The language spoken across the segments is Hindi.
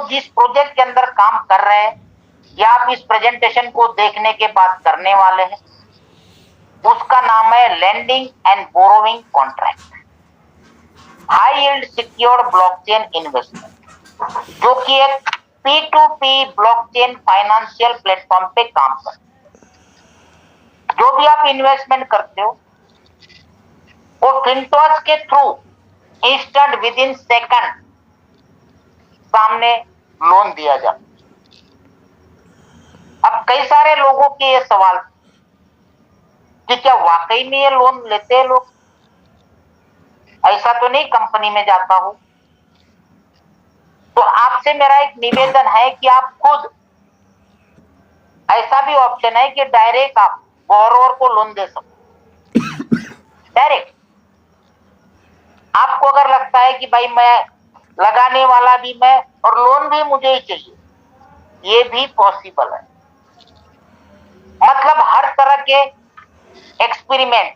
लोग जिस प्रोजेक्ट के अंदर काम कर रहे हैं या आप इस प्रेजेंटेशन को देखने के बाद करने वाले हैं, उसका नाम है landing and borrowing contract, high yield secured blockchain investment, जो कि एक P2P ब्लॉकचेन फाइनेंशियल प्लेटफॉर्म पे काम करता है। जो भी आप इन्वेस्टमेंट करते हो वो फिनटॉस के through instant with in second सामने लोन दिया जाता। अब कई सारे लोगों के ये सवाल कि क्या वाकई में ये लोन लेते हैं लोग? ऐसा तो नहीं कंपनी में जाता हूं। तो आपसे मेरा एक निवेदन है कि आप खुद, ऐसा भी ऑप्शन है कि डायरेक्ट आप बोरोवर को लोन दे सकते, डायरेक्ट। आपको अगर लगता है कि भाई मैं लगाने वाला भी मैं और लोन भी मुझे ही चाहिए, ये भी पॉसिबल है। मतलब हर तरह के एक्सपेरिमेंट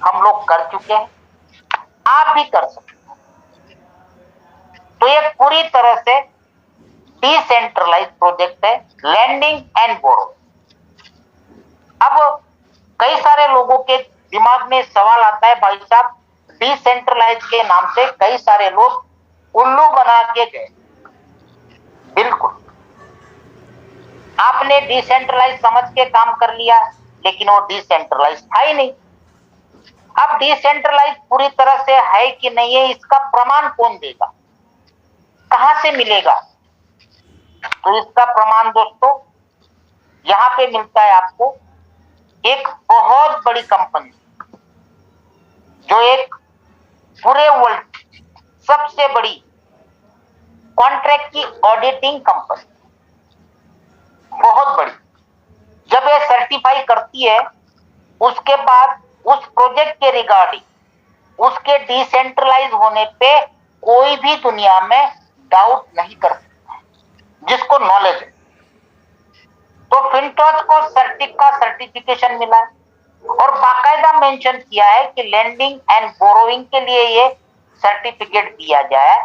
हम लोग कर चुके हैं, आप भी कर सकते हैं। तो ये पूरी तरह से डिसेंट्रलाइज प्रोजेक्ट है, लैंडिंग एंड बोरो। अब कई सारे लोगों के दिमाग में सवाल आता है, भाई साहब डिसेंट्रलाइज के नाम से कई सारे लोग उल्लू बना के गए। बिल्कुल, आपने डिसेंट्रलाइज समझ के काम कर लिया, लेकिन वो डिसेंट्रलाइज था ही नहीं। अब डिसेंट्रलाइज पूरी तरह से है कि नहीं है, इसका प्रमाण कौन देगा, कहां से मिलेगा? तो इसका प्रमाण दोस्तों यहां पे मिलता है आपको। एक बहुत बड़ी कंपनी जो एक पूरे वर्ल्ड सबसे बड़ी कॉन्ट्रैक्ट की ऑडिटिंग कंपनी, बहुत बड़ी, जब ये सर्टिफाई करती है, उसके बाद उस प्रोजेक्ट के रिगार्डिंग उसके डिसेंट्रलाइज होने पे कोई भी दुनिया में डाउट नहीं कर सकता, जिसको नॉलेज है। तो फिनटॉस को सर्टिक का सर्टिफिकेशन मिला है और बाकायदा मेंशन किया है कि लैंडिंग एंड बोरोइंग के लिए ये सर्टिफिकेट दिया जाए।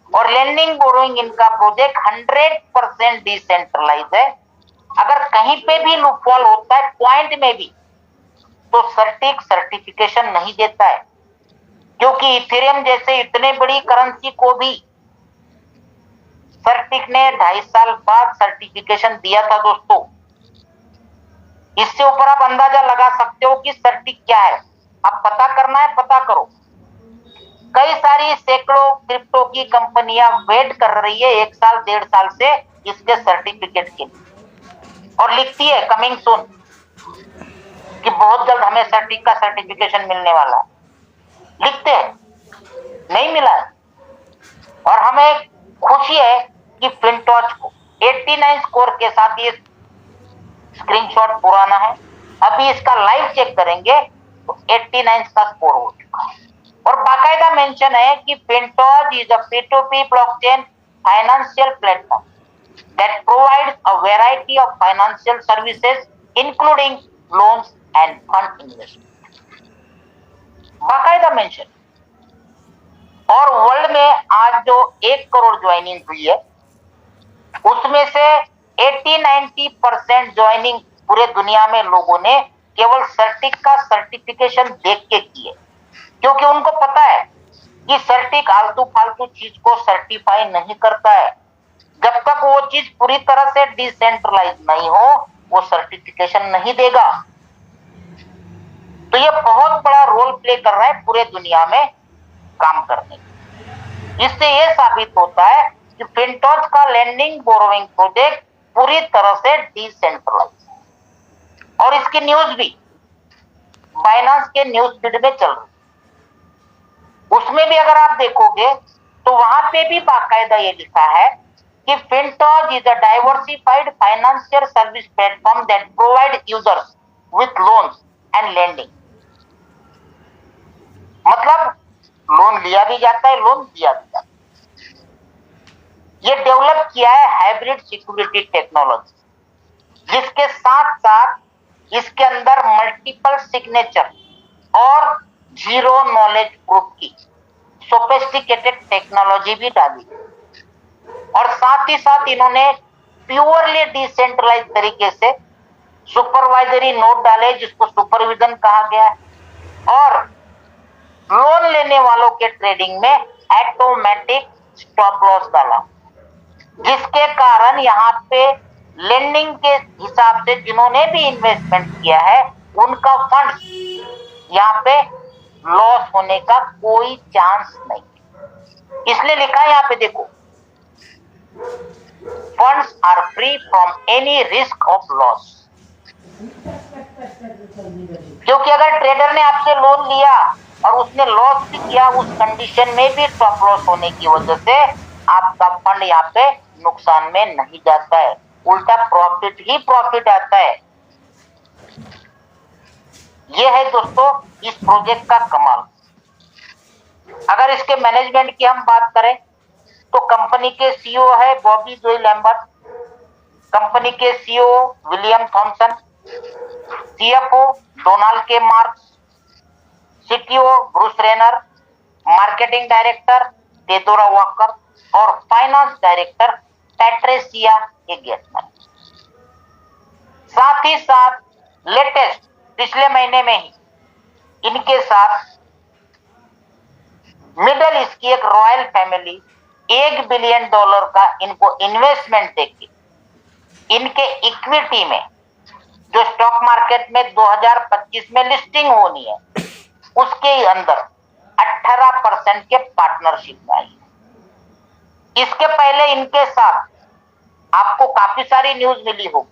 और लैंडिंग बोरोइंग इनका प्रोजेक्ट 100% डिसेंट्रलाइज है। अगर कहीं पे भी लूपहोल होता है पॉइंट में भी, तो सर्टिक सर्टिफिकेशन नहीं देता है, क्योंकि इथेरियम जैसे इतने बड़ी करेंसी को भी सर्टिक ने 2.5 साल बाद सर्टिफिकेशन दिया था दोस्तों। इससे ऊपर आप अंदाजा लगा सकते हो कि सर्टिक क्या है। अब पता करना है, पता करो। कई सारी सैकड़ों क्रिप्टो की कंपनियां वेट कर रही है 1 साल 1.5 साल से इसके सर्टिफिकेट के लिए, और लिखती है कमिंग सून, कि बहुत जल्द हमें सर्टिक का सर्टिफिकेशन मिलने वाला है। लिखते हैं, नहीं मिला है। और हमें खुशी है कि फिनटॉस को 89 स्कोर के साथ ये स्क्रीनशॉट पुराना है, अभी इसका लाइव चेक करेंगे तो 89 का स्कोर हो चुका है। और बाकायदा मेंशन है कि Fintoss is a P2P blockchain financial platform that provides a variety of financial services including loans and fund investment. बाकायदा मेंशन। और वर्ल्ड में आज जो 1 करोड़ ज्वाइनिंग हुई है, उसमें से 80-90% ज्वाइनिंग पूरे दुनिया में लोगों ने केवल सर्टिक का सर्टिफिकेशन देख के की है, क्योंकि उनको पता है कि सर्टिक आलतू फालतू चीज को सर्टिफाई नहीं करता है। जब तक वो चीज पूरी तरह से डिसेंट्रलाइज नहीं हो, वो सर्टिफिकेशन नहीं देगा। तो ये बहुत बड़ा रोल प्ले कर रहा है पूरे दुनिया में काम करने। इससे ये साबित होता है कि फिनटॉस का लैंडिंग बोरोइंग प्रोजेक्ट पूरी तरह से डिसेंट्रलाइज है। और इसकी न्यूज भी बाइनेंस के न्यूज फीड में चल रही, उसमें भी अगर आप देखोगे तो वहां पे भी बाकायदा ये लिखा है कि Fintoss is a diversified financial service platform that provide users with loans and lending. मतलब लोन लिया भी जाता है, लोन दिया भी जाता है। ये डेवलप किया है हाइब्रिड सिक्योरिटी टेक्नोलॉजी, जिसके साथ साथ इसके अंदर मल्टीपल सिग्नेचर और जीरो नॉलेज प्रूफ की सोफिस्टिकेटेड टेक्नोलॉजी भी डाली है। और साथ ही साथ इन्होंने प्योरली डिसेंट्रलाइज तरीके से सुपरवाइजरी नोट डाले जिसको सुपरविजन कहा गया है, और लोन लेने वालों के ट्रेडिंग में ऑटोमेटिक स्टॉप लॉस डाला, जिसके कारण यहाँ पे लेंडिंग के हिसाब से जिन्होंने भी इन्वेस्टमेंट किया है उनका फंड यहाँ पे लॉस होने का कोई चांस नहीं, इसलिए लिखा है यहाँ पे देखो, funds are free from any risk of loss. क्योंकि अगर ट्रेडर ने आपसे लोन लिया और उसने लॉस भी किया, उस कंडीशन में भी स्टॉप लॉस होने की वजह से आपका फंड यहाँ पे नुकसान में नहीं जाता है, उल्टा प्रॉफिट ही प्रॉफिट आता है। यह है दोस्तों इस प्रोजेक्ट का कमाल। अगर इसके मैनेजमेंट की हम बात करें तो कंपनी के सीईओ है बॉबी जोई लैम्बर्ट, कंपनी के CEO William Thomson, CFO Donald K Marks, CTO Bruce Renner, marketing director Teodora Walker और फाइनेंस डायरेक्टर पैट्रिसिया गेटमैन। साथ ही साथ लेटेस्ट पिछले महीने में ही इनके साथ मिडल ईस्ट की एक रॉयल फैमिली $1 बिलियन का इनको इन्वेस्टमेंट देके इनके इक्विटी में जो स्टॉक मार्केट में 2025 में लिस्टिंग होनी है उसके अंदर 18% के पार्टनरशिप में आई है। इसके पहले इनके साथ आपको काफी सारी न्यूज मिली होगी,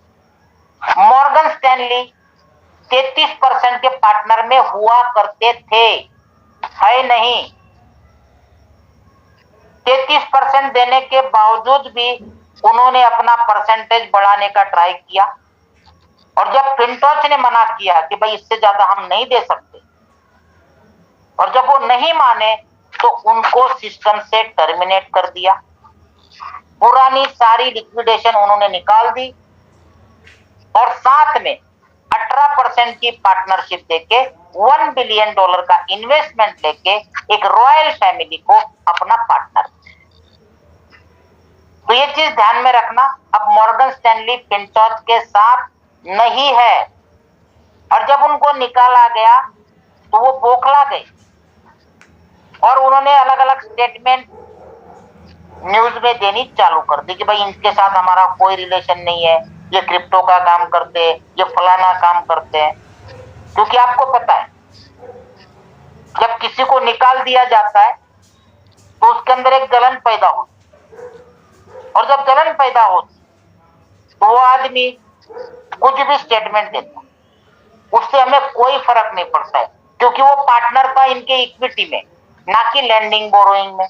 मॉर्गन स्टैनली 33% के पार्टनर में हुआ करते थे, है नहीं। 33% देने के बावजूद भी उन्होंने अपना परसेंटेज बढ़ाने का ट्राई किया, और जब फिनटॉच ने मना किया कि भाई इससे ज्यादा हम नहीं दे सकते, और जब वो नहीं माने तो उनको सिस्टम से टर्मिनेट कर दिया, पुरानी सारी लिक्विडेशन उन्होंने निकाल दी और साथ में 18% की पार्टनरशिप देके $1 बिलियन का इन्वेस्टमेंट लेके एक रॉयल फैमिली को अपना पार्टनर। तो ये चीज ध्यान में रखना, अब मॉर्गन स्टैनली फिनटॉच के साथ नहीं है, और जब उनको निकाला गया तो वो बौखला गए और उन्होंने अलग अलग स्टेटमेंट न्यूज में देनी चालू कर दी कि भाई इनके साथ हमारा कोई रिलेशन नहीं है, ये क्रिप्टो का काम करते हैं, ये फलाना काम करते हैं। क्योंकि आपको पता है जब किसी को निकाल दिया जाता है तो उसके अंदर एक जलन पैदा होती, और जब जलन पैदा होती तो वो आदमी कुछ भी स्टेटमेंट देता, उससे हमें कोई फर्क नहीं पड़ता है, क्योंकि वो पार्टनर था इनके इक्विटी में, ना कि लैंडिंग बोरोइंग में।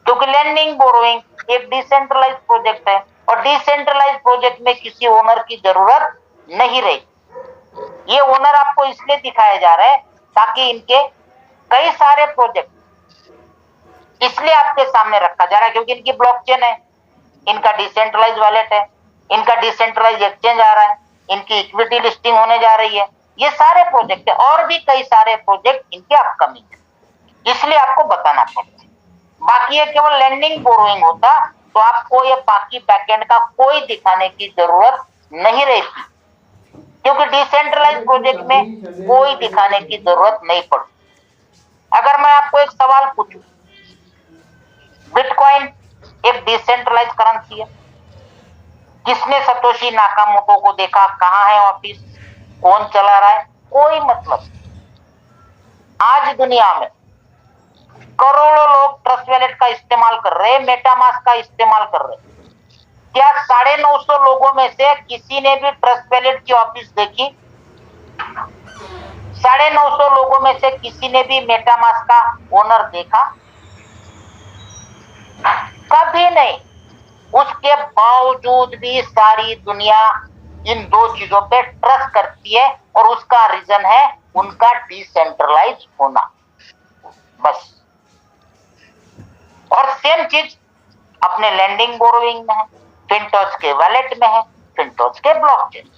क्योंकि लैंडिंग बोरोइंग एक डिसेंट्रलाइज प्रोजेक्ट है, और डिसेंट्रलाइज प्रोजेक्ट में किसी ओनर की जरूरत नहीं रही। ये ओनर आपको इसलिए दिखाया जा रहा है ताकि इनके कई सारे प्रोजेक्ट इसलिए आपके सामने रखा जा रहा है क्योंकि इनकी ब्लॉकचेन है, इनका डिसेंट्रलाइज वॉलेट है, इनका डिसेंट्रलाइज एक्सचेंज आ रहा है, इनकी इक्विटी लिस्टिंग होने जा रही है। ये सारे प्रोजेक्ट है और भी कई सारे प्रोजेक्ट इनके अपकमिंग है, इसलिए आपको बताना पड़ता है। बाकी ये केवल लैंडिंग बोरोइंग होता तो आपको ये बाकी बैकएंड का कोई दिखाने की जरूरत नहीं रहती, क्योंकि डिसेंट्रलाइज प्रोजेक्ट में कोई दिखाने की जरूरत नहीं पड़ती। अगर मैं आपको एक सवाल पूछूं, बिटकॉइन एक डिसेंट्रलाइज करेंसी है, किसने सतोशी नाकामोटो को देखा, कहां है ऑफिस, कौन चला रहा है, कोई मतलब। आज दुनिया में करोड़ों लोग ट्रस्ट वॉलेट का इस्तेमाल कर रहे हैं, मेटामास्क का इस्तेमाल कर रहे हैं। क्या 950 लोगों में से किसी ने भी ट्रस्ट वॉलेट की ऑफिस देखी? 950 लोगों में से किसी ने भी मेटामास्क का ओनर देखा? कभी नहीं। उसके बावजूद भी सारी दुनिया इन दो चीजों पे ट्रस्ट करती है, और उसका रीजन है उनका डिसेंट्रलाइज होना, बस। और सेम चीज अपने लैंडिंग बोरोइंग में है, फिनटॉच के वॉलेट में है, फिनटॉच के ब्लॉकचेन।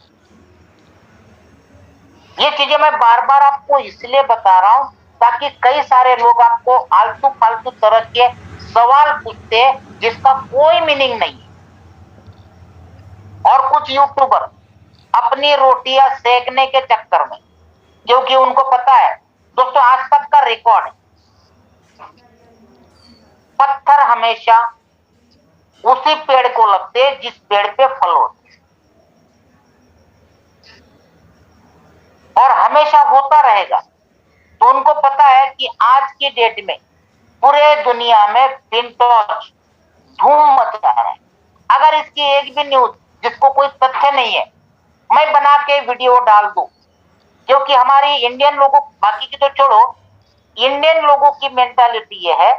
ये चीजें मैं बार बार आपको इसलिए बता रहा हूं ताकि कई सारे लोग आपको आलतू फालतू तरह के सवाल पूछते हैं जिसका कोई मीनिंग नहीं है। कुछ यूट्यूबर अपनी रोटियां सेकने के चक्कर में, क्योंकि उनको पता है दोस्तों, आज तक का रिकॉर्ड है, पत्थर हमेशा उसी पेड़ को लगते हैं जिस पेड़ पे फल होते हैं, और हमेशा होता रहेगा। तो उनको पता है कि आज की डेट में पूरे दुनिया में पिंटोज धूम मचा रहा है। अगर इसकी एक भी न्यूज जिसको कोई तथ्य नहीं है, मैं बना के वीडियो डाल दूं, क्योंकि हमारी इंडियन लोगों, बाकी की तो छोड़ो, इंडियन लोगों की मेंटालिटी ये है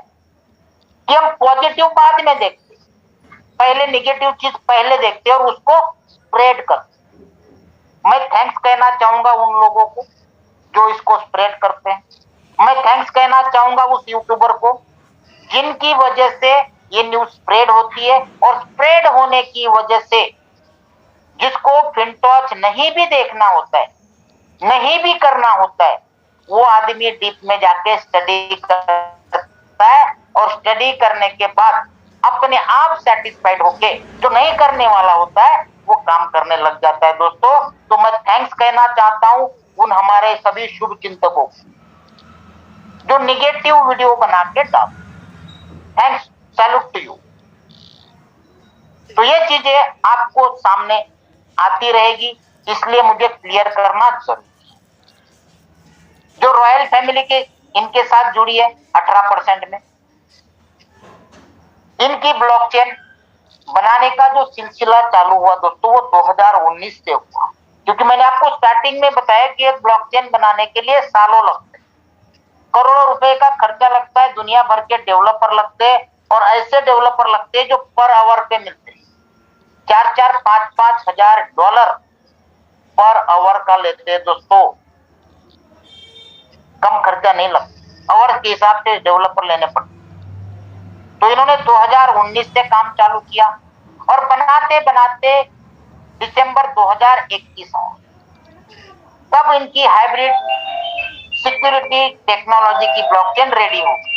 कि हम पॉजिटिव बाद में देखते, पहले निगेटिव चीज पहले देखते और उसको स्प्रेड करते। मैं थैंक्स कहना चाहूंगा उन लोगों को जो इसको स्प्रेड करते हैं। मैं थैंक्स कहना चाहूंगा उस यूट्यूबर को जिनकी वजह से ये न्यूज स्प्रेड होती है, और स्प्रेड होने की वजह से जिसको फिनटॉच नहीं भी देखना होता है, नहीं भी करना होता है, वो आदमी डीप में जाके स्टडी करता है, और स्टडी करने के बाद अपने आप सेटिस्फाइड होके जो नहीं करने वाला होता है वो काम करने लग जाता है दोस्तों। तो मैं थैंक्स कहना चाहता हूं उन हमारे सभी शुभ चिंतकों जो निगेटिव वीडियो बना के डाल, थैंक्स, सैल्यूट टू यू। तो ये चीजें आपको सामने आती रहेगी, इसलिए मुझे क्लियर करना जरूरी है। जो रॉयल फैमिली के इनके साथ जुड़ी है 18% में, इनकी ब्लॉकचेन बनाने का जो सिलसिला चालू हुआ दोस्तों वो 2019 से हुआ, क्योंकि मैंने आपको स्टार्टिंग में बताया कि एक ब्लॉकचेन बनाने के लिए सालों लगते हैं, करोड़ों रुपए का खर्चा लगता है, दुनिया भर के डेवलपर लगते हैं, और ऐसे डेवलपर लगते हैं जो पर आवर पे मिलते हैं, 4-4, 5-5 हजार डॉलर पर आवर का लेते हैं दोस्तों। कम खर्चा नहीं लगता, आवर के हिसाब से डेवलपर लेने पड़ते। तो इन्होंने 2019 से काम चालू किया, और बनाते बनाते दिसंबर 2021 तब इनकी हाइब्रिड सिक्योरिटी टेक्नोलॉजी की ब्लॉकचेन रेडी हो गई।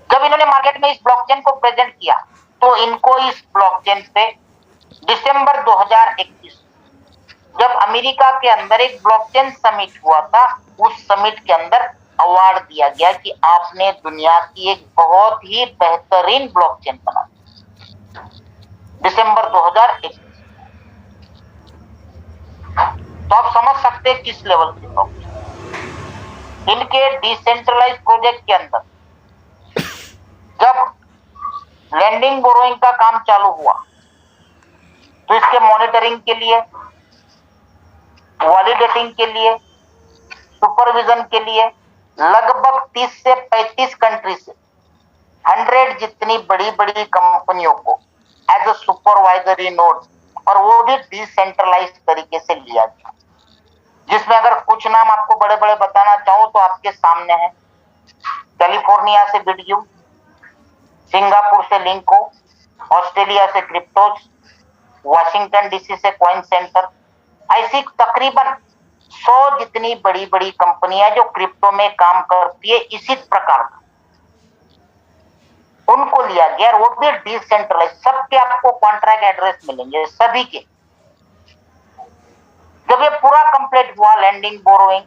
जब इन्होंने मार्केट में इस ब्लॉकचेन को प्रेजेंट किया तो इनको इस ब्लॉकचेन पे दिसंबर 2021 जब अमेरिका के अंदर एक ब्लॉकचेन समिट हुआ था, उस समिट के अंदर अवार्ड दिया गया कि आपने दुनिया की एक बहुत ही बेहतरीन ब्लॉकचेन बना दी। दिसंबर 2021। तो आप समझ सकते हैं किस लेवल की ब्लॉकचेन। इनके डिसेंट्रलाइज प्रोजेक्ट के अंदर जब लैंडिंग बोरोइंग का काम चालू हुआ तो इसके मॉनिटरिंग के लिए, वैलिडेटिंग के लिए, सुपरविजन के लिए लगभग 30 से 35 कंट्री से 100 जितनी बड़ी बड़ी कंपनियों को एज अ सुपरवाइजरी नोड, और वो भी डिसेंट्रलाइज तरीके से लिया गया, जिसमें अगर कुछ नाम आपको बड़े बड़े बताना चाहूं तो आपके सामने है कैलिफोर्निया से बिडयू, सिंगापुर से लिंको, ऑस्ट्रेलिया से क्रिप्टोज, वॉशिंगटन डीसी से कॉइन सेंटर। ऐसी तकरीबन 100 जितनी बड़ी बड़ी कंपनियां जो क्रिप्टो में काम करती है इसी प्रकार का, उनको लिया गया, और वो भी डिसेंट्रलाइज। सबके आपको कॉन्ट्रैक्ट एड्रेस मिलेंगे सभी के। जब ये पूरा कंप्लीट हुआ, लैंडिंग बोरोइंग,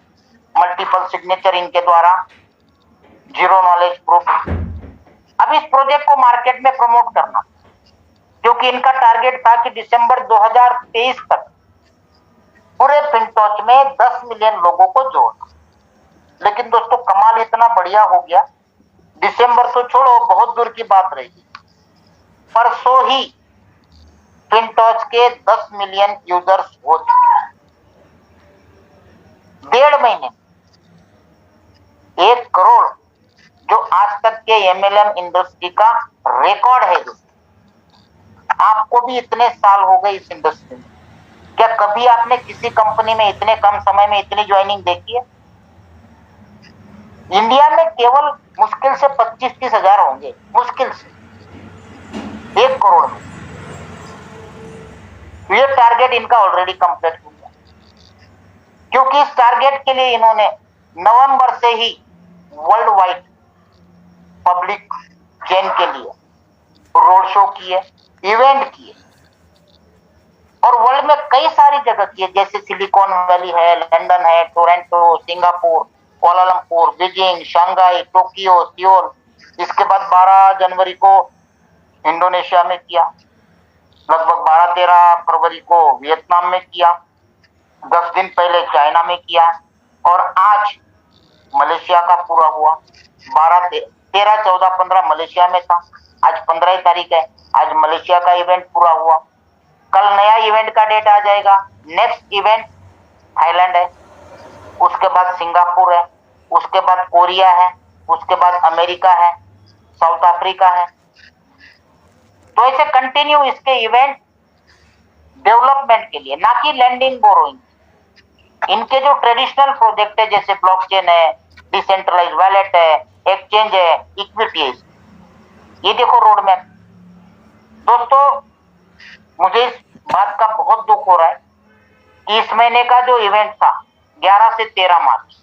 मल्टीपल सिग्नेचर इनके द्वारा, जीरो नॉलेज प्रूफ, अब इस प्रोजेक्ट को मार्केट में प्रमोट करना, क्योंकि इनका टारगेट था कि दिसंबर 2023 तक पूरे फिनटॉच में 10 मिलियन लोगों को जोड़ना। लेकिन दोस्तों कमाल इतना बढ़िया हो गया, दिसंबर तो छोड़ो, बहुत दूर की बात रहेगी, परसों ही फिनटॉच के 10 मिलियन यूजर्स हो चुके हैं। 1.5 महीने 1 करोड़, जो आज तक के एमएलएम इंडस्ट्री का रिकॉर्ड है दोस्तों। आपको भी इतने साल हो गए इस इंडस्ट्री में, क्या कभी आपने किसी कंपनी में इतने कम समय में इतनी ज्वाइनिंग देखी है? इंडिया में केवल मुश्किल से 25-30 हजार होंगे, मुश्किल से 1 करोड़ में। ये टारगेट इनका ऑलरेडी कंप्लीट हो गया, क्योंकि इस टारगेट के लिए इन्होंने नवंबर से ही वर्ल्ड वाइड पब्लिक चेन के लिए रोड शो किए, इवेंट किए, और वर्ल्ड में कई सारी जगह की है, जैसे सिलिकॉन वैली है, लंदन है, Toronto, Singapore, Kuala Lumpur, Beijing, Shanghai, Tokyo, Seoul. इसके बाद 12 जनवरी को इंडोनेशिया में किया, लगभग 12-13 फरवरी को वियतनाम में किया, 10 दिन पहले चाइना में किया, और आज मलेशिया का पूरा हुआ। 13, 14, 15 मलेशिया में था, आज 15 तारीख है, आज मलेशिया का इवेंट पूरा हुआ। कल नया इवेंट का डेट आ जाएगा। नेक्स्ट इवेंट थाईलैंड है, उसके बाद सिंगापुर है, उसके बाद कोरिया है, उसके बाद अमेरिका है, साउथ अफ्रीका है। तो ऐसे कंटिन्यू इसके इवेंट डेवलपमेंट के लिए, ना कि लैंडिंग बोरोइंग। इनके जो ट्रेडिशनल प्रोजेक्ट है, जैसे ब्लॉकचेन है, डिसेंट्रलाइज वैलेट है, एक्सचेंज है, इक्विटी है, ये देखो रोड मैप। दोस्तों, मुझे इस बात का बहुत दुख हो रहा है कि इस महीने का जो इवेंट था 11 से 13 मार्च,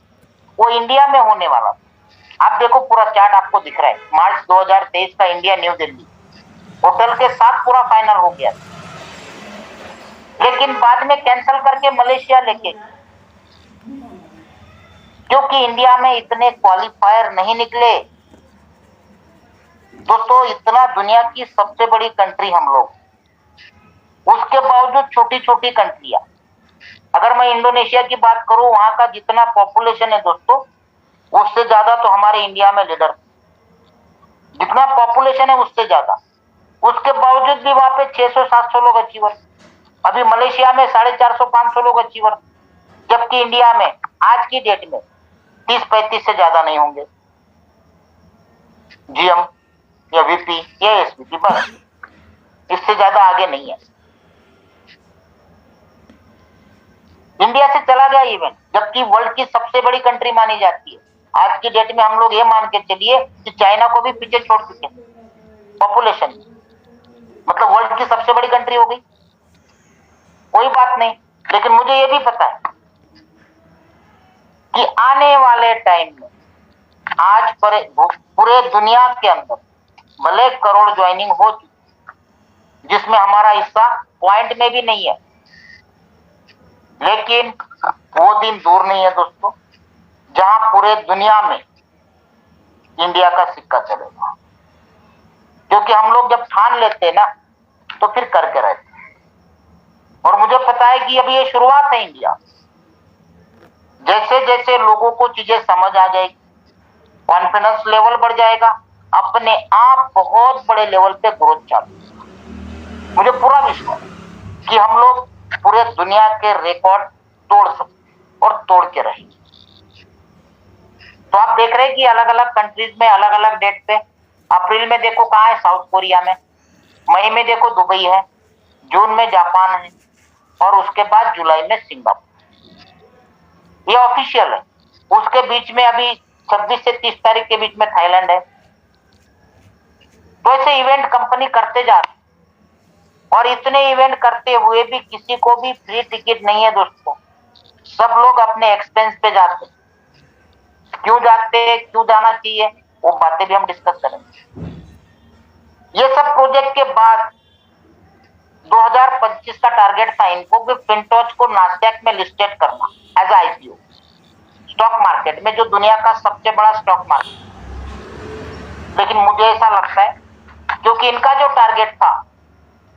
वो इंडिया में होने वाला था। आप देखो, पूरा चार्ट आपको दिख रहा है। मार्च 2023 का इंडिया न्यू दिल्ली होटल के साथ पूरा फाइनल हो गया, लेकिन बाद में कैंसिल करके मलेशिया लेके, क्योंकि इंडिया में इतने क्वालिफायर नहीं निकले। दोस्तों, इतना दुनिया की सबसे बड़ी कंट्री हम लोग, उसके बावजूद छोटी छोटी कंट्रियां। अगर मैं इंडोनेशिया की बात करूं, वहां का जितना पॉपुलेशन है दोस्तों, उससे ज्यादा तो हमारे इंडिया में लीडर, जितना पॉपुलेशन है उससे ज्यादा। उसके बावजूद भी वहां पे 600-700 लोग अचीवर। अभी मलेशिया में 450-500 लोग अचीवर, जबकि इंडिया में आज की डेट में 30-35 से ज्यादा नहीं होंगे जीएम या वीपी या एसवीपी, बस इससे ज्यादा आगे नहीं है। इंडिया से चला गया इवेंट, जबकि वर्ल्ड की सबसे बड़ी कंट्री मानी जाती है। आज की डेट में हम लोग ये मान के चलिए कि चाइना को भी पीछे छोड़ चुके हैं पॉपुलेशन, मतलब वर्ल्ड की सबसे बड़ी कंट्री हो गई। कोई बात नहीं, लेकिन मुझे ये भी पता है कि आने वाले टाइम में आज पूरे दुनिया के अंदर भले करोड़ ज्वाइनिंग हो चुकी, जिसमें हमारा हिस्सा पॉइंट में भी नहीं है, लेकिन वो दिन दूर नहीं है दोस्तों जहां पूरे दुनिया में इंडिया का सिक्का चलेगा। क्योंकि हम लोग जब ठान लेते हैं ना, तो फिर करके रहते हैं। और मुझे पता है कि अभी ये शुरुआत है इंडिया। जैसे जैसे लोगों को चीजें समझ आ जाएगी, कॉन्फिडेंस लेवल बढ़ जाएगा, अपने आप बहुत बड़े लेवल पे ग्रोथ चालू। मुझे पूरा विश्वास कि हम लोग पूरे दुनिया के रिकॉर्ड तोड़ सकते और तोड़ के रहेंगे। तो आप देख रहे हैं कि अलग अलग कंट्रीज में अलग अलग डेट पे, अप्रैल में देखो कहाँ है, साउथ कोरिया में, मई में देखो दुबई है, जून में जापान है, और उसके बाद जुलाई में सिंगापुर। ये ऑफिशियल है। उसके बीच में अभी 26 से 30 तारीख के बीच में थाईलैंड है। तो ऐसे इवेंट कंपनी करते जा रही, और इतने इवेंट करते हुए भी किसी को भी फ्री टिकट नहीं है दोस्तों। सब लोग अपने एक्सपेंस पे जाते। क्यों जाते, क्यों जाना चाहिए, वो बातें भी हम डिस्कस करेंगे। ये सब प्रोजेक्ट के बाद 2025 का टारगेट था इनको कि फिनटोच को नास्डैक में लिस्टेड करना एज आईपीओ, स्टॉक मार्केट में, जो दुनिया का सबसे बड़ा स्टॉक मार्केट। लेकिन मुझे ऐसा लगता है, क्योंकि इनका जो टारगेट था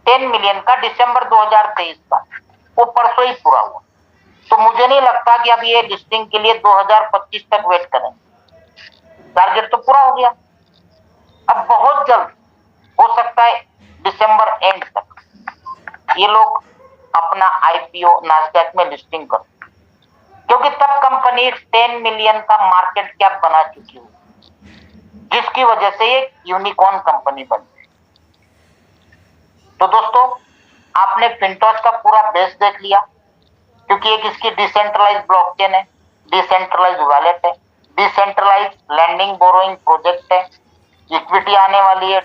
10 मिलियन का दिसंबर 2023 का, वो परसों ही पूरा हुआ। तो मुझे नहीं लगता कि अब ये लिस्टिंग के लिए 2025 तक वेट करें। टारगेट तो पूरा हो गया, अब बहुत जल्द हो सकता है दिसंबर एंड तक ये लोग अपना आईपीओ नास्डैक में लिस्टिंग कर, क्योंकि तब कंपनी 10 मिलियन का मार्केट कैप बना चुकी है, जिसकी वजह से ये यूनिकॉर्न कंपनी बन गई। तो दोस्तों, आपने फिनटोच का पूरा बेस देख लिया, क्योंकि एक इसकी डिसेंट्रलाइज ब्लॉकचेन है, डिसेंट्रलाइज वैलेट है, डिसेंट्रलाइज लैंडिंग बोरोइंग प्रोजेक्ट है, इक्विटी आने वाली है,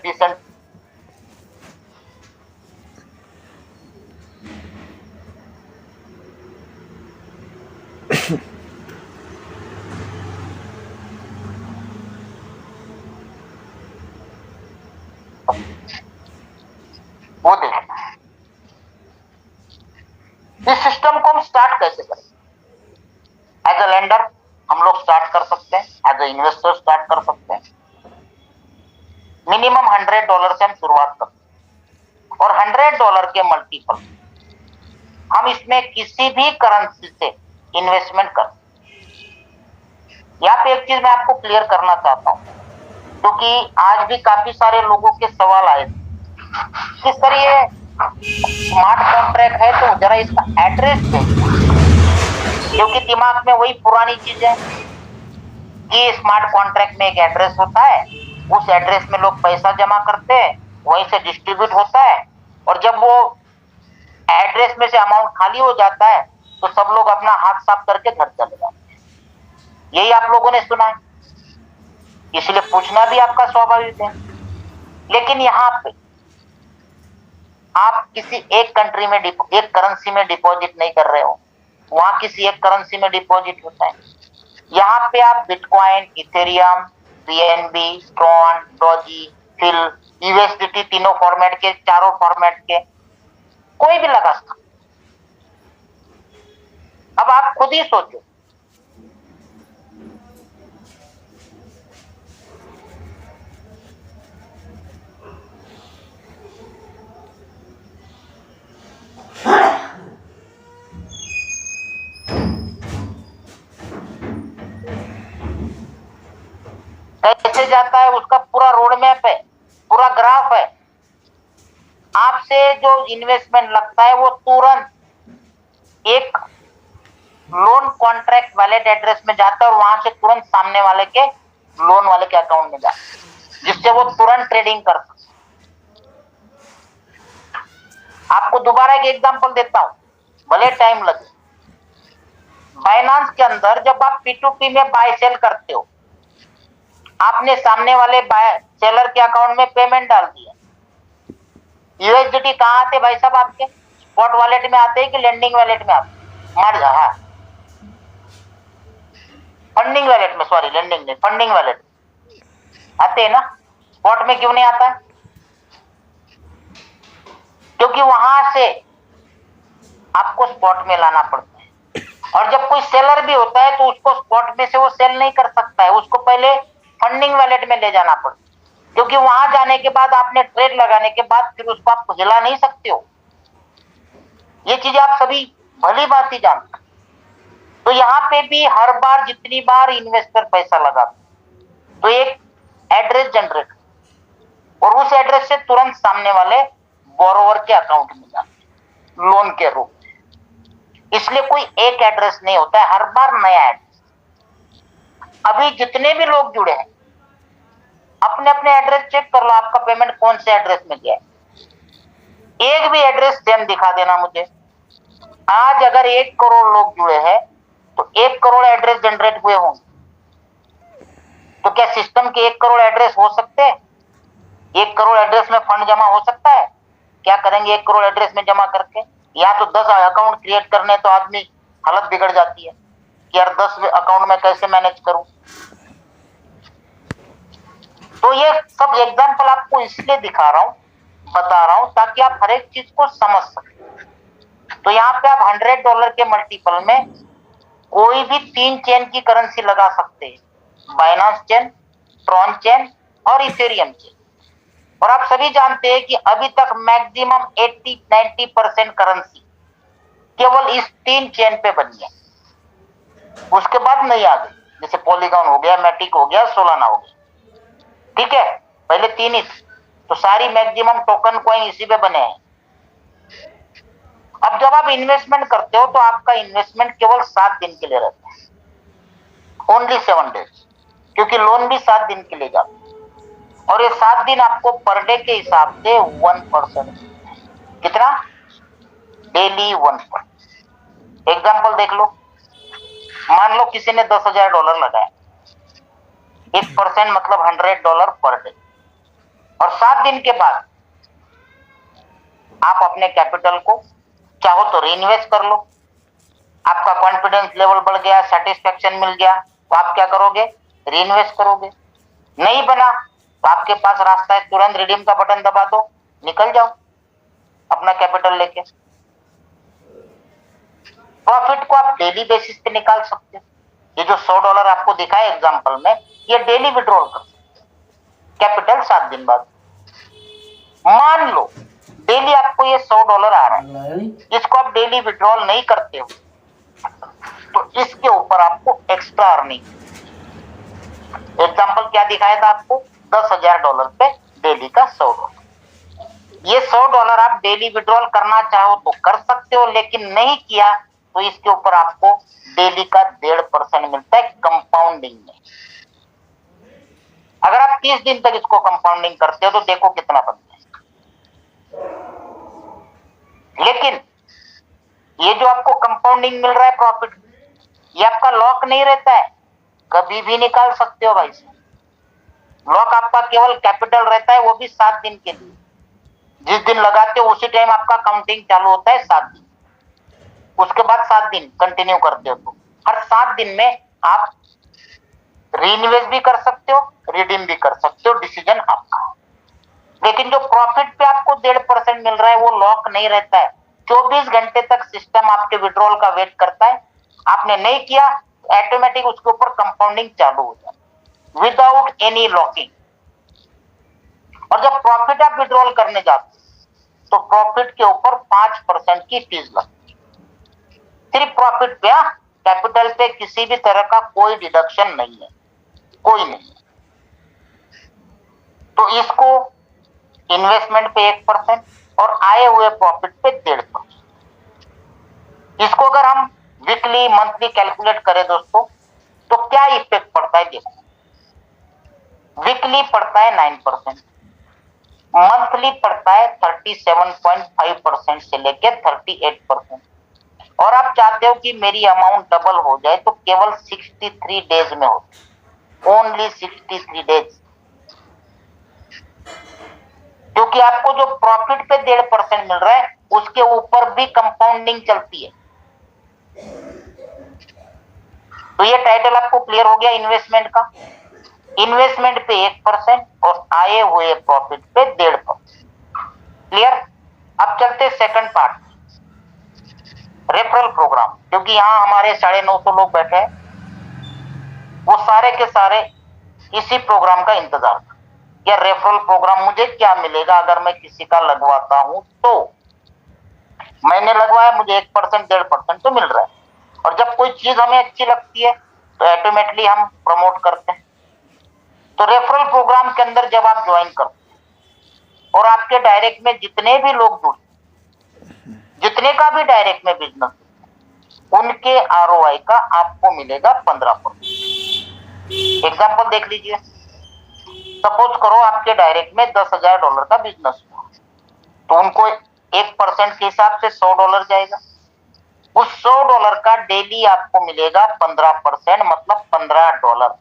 वो देखना। इस सिस्टम को हम स्टार्ट कैसे करें? एज अ लेंडर हम लोग स्टार्ट कर सकते हैं, एज अ इन्वेस्टर स्टार्ट कर सकते हैं। मिनिमम $100 से हम शुरुआत करते हैं और $100 के मल्टीपल हम इसमें किसी भी करेंसी से इन्वेस्टमेंट कर। यहाँ पे एक चीज मैं आपको क्लियर करना चाहता हूँ, क्योंकि आज भी काफी सारे लोगों के सवाल आए कि सर ये स्मार्ट कॉन्ट्रैक्ट है तो जरा इसका एड्रेस दे, क्योंकि दिमाग में वही पुरानी चीज है कि स्मार्ट कॉन्ट्रैक्ट में एक एड्रेस होता है, उस एड्रेस में लोग पैसा जमा करते हैं, वहीं से डिस्ट्रीब्यूट होता है, और जब वो एड्रेस में से अमाउंट खाली हो जाता है तो सब लोग अपना हाथ साफ करके घर चले जाते हैं। यही आप लोगों ने सुना है, इसलिए पूछना भी आपका स्वाभाविक है। लेकिन यहाँ पे आप किसी एक कंट्री में एक करेंसी में डिपॉजिट नहीं कर रहे हो, वहां किसी एक करेंसी में डिपॉजिट होता है। यहाँ पे आप Bitcoin, Ethereum, BNB, Tron, Doge, FIL, USDT, तीनों फॉर्मेट के, चारों फॉर्मेट के कोई भी लगा सकते। अब आप खुद ही सोचो, कैसे जाता है, उसका पूरा रोड मैप है, पूरा ग्राफ है। आपसे जो इन्वेस्टमेंट लगता है वो तुरंत एक लोन कॉन्ट्रैक्ट वैलिड एड्रेस में जाता है और वहां से तुरंत सामने वाले के लोन वाले के अकाउंट में जाता है, जिससे वो तुरंत ट्रेडिंग कर सकते। आपको दोबारा एक एग्जांपल देता हूं, भले टाइम लगे। बाइनांस के अंदर जब आप P2P में बाय सेल करते हो, आपने सामने वाले सेलर के अकाउंट में पेमेंट डाल दिया। यूएसडीटी कहाँ आते भाई साहब? आपके स्पॉट वॉलेट में आते हैं कि लेंडिंग वॉलेट में आते? हाँ, फंडिंग वॉलेट में, सॉरी लेंडिंग नहीं, फंडिंग वॉलेट आते हैं ना। स्पॉट में क्यों नहीं आता? क्योंकि वहां से आपको स्पॉट में लाना पड़ता है, और जब कोई सेलर भी होता है तो उसको स्पॉट में से वो सेल नहीं कर सकता है, उसको पहले फंडिंग वॉलेट में ले जाना पड़ता है, क्योंकि वहां जाने के बाद आपने ट्रेड लगाने के बाद फिर उसको आप हिला नहीं सकते हो। ये चीज आप सभी भली बात ही जानते। तो यहाँ पे भी हर बार जितनी बार इन्वेस्टर पैसा लगाता तो एक एड्रेस जनरेट, और उस एड्रेस से तुरंत सामने वाले बोरोवर के अकाउंट में जाते लोन के रूप में। इसलिए कोई एक एड्रेस नहीं होता है, हर बार नया एड्रेस। अभी जितने भी लोग जुड़े हैं अपने अपने एड्रेस चेक कर लो, आपका पेमेंट कौन से एड्रेस में गया है। एक भी एड्रेस सेम दिखा देना मुझे। आज अगर 1 करोड़ लोग जुड़े हैं तो 1 करोड़ एड्रेस जनरेट हुए होंगे। तो क्या सिस्टम के 1 करोड़ एड्रेस हो सकते हैं? 1 करोड़ एड्रेस में फंड जमा हो सकता है? क्या करेंगे 1 करोड़ एड्रेस में जमा करके? या तो 10 अकाउंट क्रिएट करने तो आदमी हालत बिगड़ जाती है कि यार 10 अकाउंट में कैसे मैनेज करूं। तो ये सब एग्जांपल आपको इसलिए दिखा रहा हूं, बता रहा हूं, ताकि आप हर एक चीज को समझ सकें। तो यहाँ पे आप $100 के मल्टीपल में कोई भी 3 चेन की करेंसी लगा सकते हैं, बाइनांस चेन, ट्रॉन चेन और इथेरियम चेन। और आप सभी जानते हैं कि अभी तक मैक्सिमम 80-90% करेंसी केवल इस 3 चेन पे बनी है, उसके बाद नहीं आ गई। जैसे पॉलीगॉन हो गया, मैटिक हो गया, सोलाना हो गया, ठीक है, पहले 3 ही थे। तो सारी मैक्सिमम टोकन कॉइन इसी पे बने हैं। अब जब आप इन्वेस्टमेंट करते हो तो आपका इन्वेस्टमेंट केवल 7 दिन के लिए रहता है, ओनली 7 डेज, क्योंकि लोन भी 7 दिन के लिए जाता है। और ये 7 दिन आपको पर डे के हिसाब से 1%, कितना? डेली 1%। एग्जाम्पल देख लो, मान लो किसी ने $10,000 लगाया, 1% मतलब $100 पर डे, और 7 दिन के बाद आप अपने कैपिटल को चाहो तो रीइन्वेस्ट कर लो। आपका कॉन्फिडेंस लेवल बढ़ गया, सेटिस्फेक्शन मिल गया, तो आप क्या करोगे? रीइन्वेस्ट करोगे। नहीं बना तो आपके पास रास्ता है, तुरंत रिडीम का बटन दबा दो, निकल जाओ अपना कैपिटल लेके। प्रॉफिट को आप डेली बेसिस पे निकाल सकते हो। ये जो $100 आपको दिखा है एग्जांपल में, ये डेली विड्रॉल कर सकते हो, कैपिटल 7 दिन बाद। मान लो डेली आपको ये $100 आ रहा है, इसको आप डेली विड्रॉल नहीं करते हो तो इसके ऊपर आपको एक्स्ट्रा अर्निंग। एग्जांपल क्या दिखाया था आपको, $10,000 पे डेली का $100। ये $100 आप डेली विड्रॉल करना चाहो तो कर सकते हो, लेकिन नहीं किया तो इसके ऊपर आपको डेली का 1.5% मिलता है कंपाउंडिंग में। अगर आप 30 दिन तक इसको कंपाउंडिंग करते हो तो देखो कितना बनता है। लेकिन ये जो आपको कंपाउंडिंग मिल रहा है प्रॉफिट, ये आपका लॉक नहीं रहता है, कभी भी निकाल सकते हो भाई साहब। लॉक आपका केवल कैपिटल रहता है, वो भी 7 दिन के लिए। जिस दिन लगाते हो उसी टाइम आपका काउंटिंग चालू होता है 7 दिन। उसके बाद 7 दिन कंटिन्यू करते हो तो हर 7 दिन में आप रीइन्वेस्ट भी कर सकते हो, रिडीम भी कर सकते हो, डिसीजन आपका। लेकिन जो प्रॉफिट पे आपको 1.5% मिल रहा है वो लॉक नहीं रहता है। 24 घंटे तक सिस्टम आपके विड्रॉल का वेट करता है। आपने नहीं किया ऑटोमेटिक उसके ऊपर कंपाउंडिंग चालू हो जाए विदाउट एनी लॉकिंग। और जब प्रॉफिट आप विड्रॉल करने जाते तो प्रॉफिट के ऊपर 5% की फीस लगती है। सिर्फ प्रॉफिट पे, कैपिटल पे किसी भी तरह का कोई डिडक्शन नहीं है, कोई नहीं। तो इसको इन्वेस्टमेंट पे 1% और आए हुए प्रॉफिट पे 1.5%। इसको अगर हम वीकली मंथली कैलकुलेट करें दोस्तों तो क्या इफेक्ट पड़ता है देखो। वीकली पड़ता है 9%, मंथली पड़ता है 37.5% से लेकर 38%। और आप चाहते हो कि मेरी अमाउंट डबल हो जाए तो केवल 63 डेज में हो, ओनली 63 डेज। क्योंकि आपको जो प्रॉफिट पे 1.5% मिल रहा है उसके ऊपर भी कंपाउंडिंग चलती है। तो ये टाइटल आपको क्लियर हो गया इन्वेस्टमेंट का। इन्वेस्टमेंट पे 1% और आए हुए प्रॉफिट पे 1.5%। क्लियर। अब चलते सेकंड पार्ट, रेफरल प्रोग्राम। क्योंकि यहाँ हमारे 950 लोग बैठे हैं, वो सारे के सारे इसी प्रोग्राम का इंतजार कर, या रेफरल प्रोग्राम मुझे क्या मिलेगा अगर मैं किसी का लगवाता हूं तो। मैंने लगवाया, मुझे 1% 1.5% तो मिल रहा है। और जब कोई चीज हमें अच्छी लगती है तो ऑटोमेटिकली हम प्रमोट करते हैं। तो रेफरल प्रोग्राम के अंदर जब आप ज्वाइन करते हैं और आपके डायरेक्ट में जितने भी लोग जुड़े, जितने का भी डायरेक्ट में बिजनेस, उनके आरओआई का आपको मिलेगा 15%। एग्जाम्पल देख लीजिए। सपोज करो आपके डायरेक्ट में $10,000 का बिजनेस हुआ तो उनको 1% के हिसाब से $100 जाएगा। उस $100 का डेली आपको मिलेगा 15%, मतलब $15।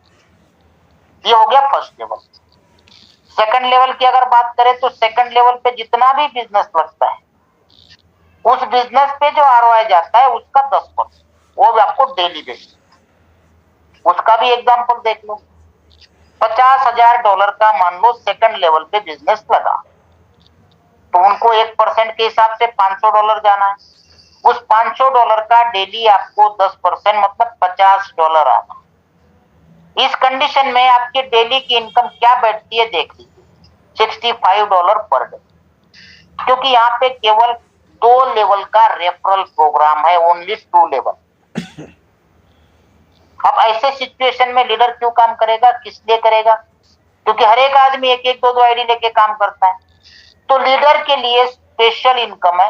ये हो गया फर्स्ट लेवल। सेकंड लेवल की अगर बात करें तो सेकंड लेवल पे जितना भी बिजनेस लगता है उस बिजनेस पे जो आरओआई जाता है उसका 10%, वो भी आपको डेली देगा। उसका भी एग्जांपल देख लो। $50,000 का मान लो सेकंड लेवल पे बिजनेस लगा तो उनको 1% के हिसाब से $500 जाना है। उस $500 का डेली आपको 10%, मतलब $50 आना। इस कंडीशन में आपकी डेली की इनकम क्या बैठती है देख लीजिए, $65 पर डे। क्योंकि यहाँ पे केवल 2 लेवल का रेफरल प्रोग्राम है, ओनली 2 लेवल। अब ऐसे सिचुएशन में लीडर क्यों काम करेगा, किस लिए करेगा? क्योंकि हर एक आदमी एक एक 2 आईडी लेके काम करता है। तो लीडर के लिए स्पेशल इनकम है।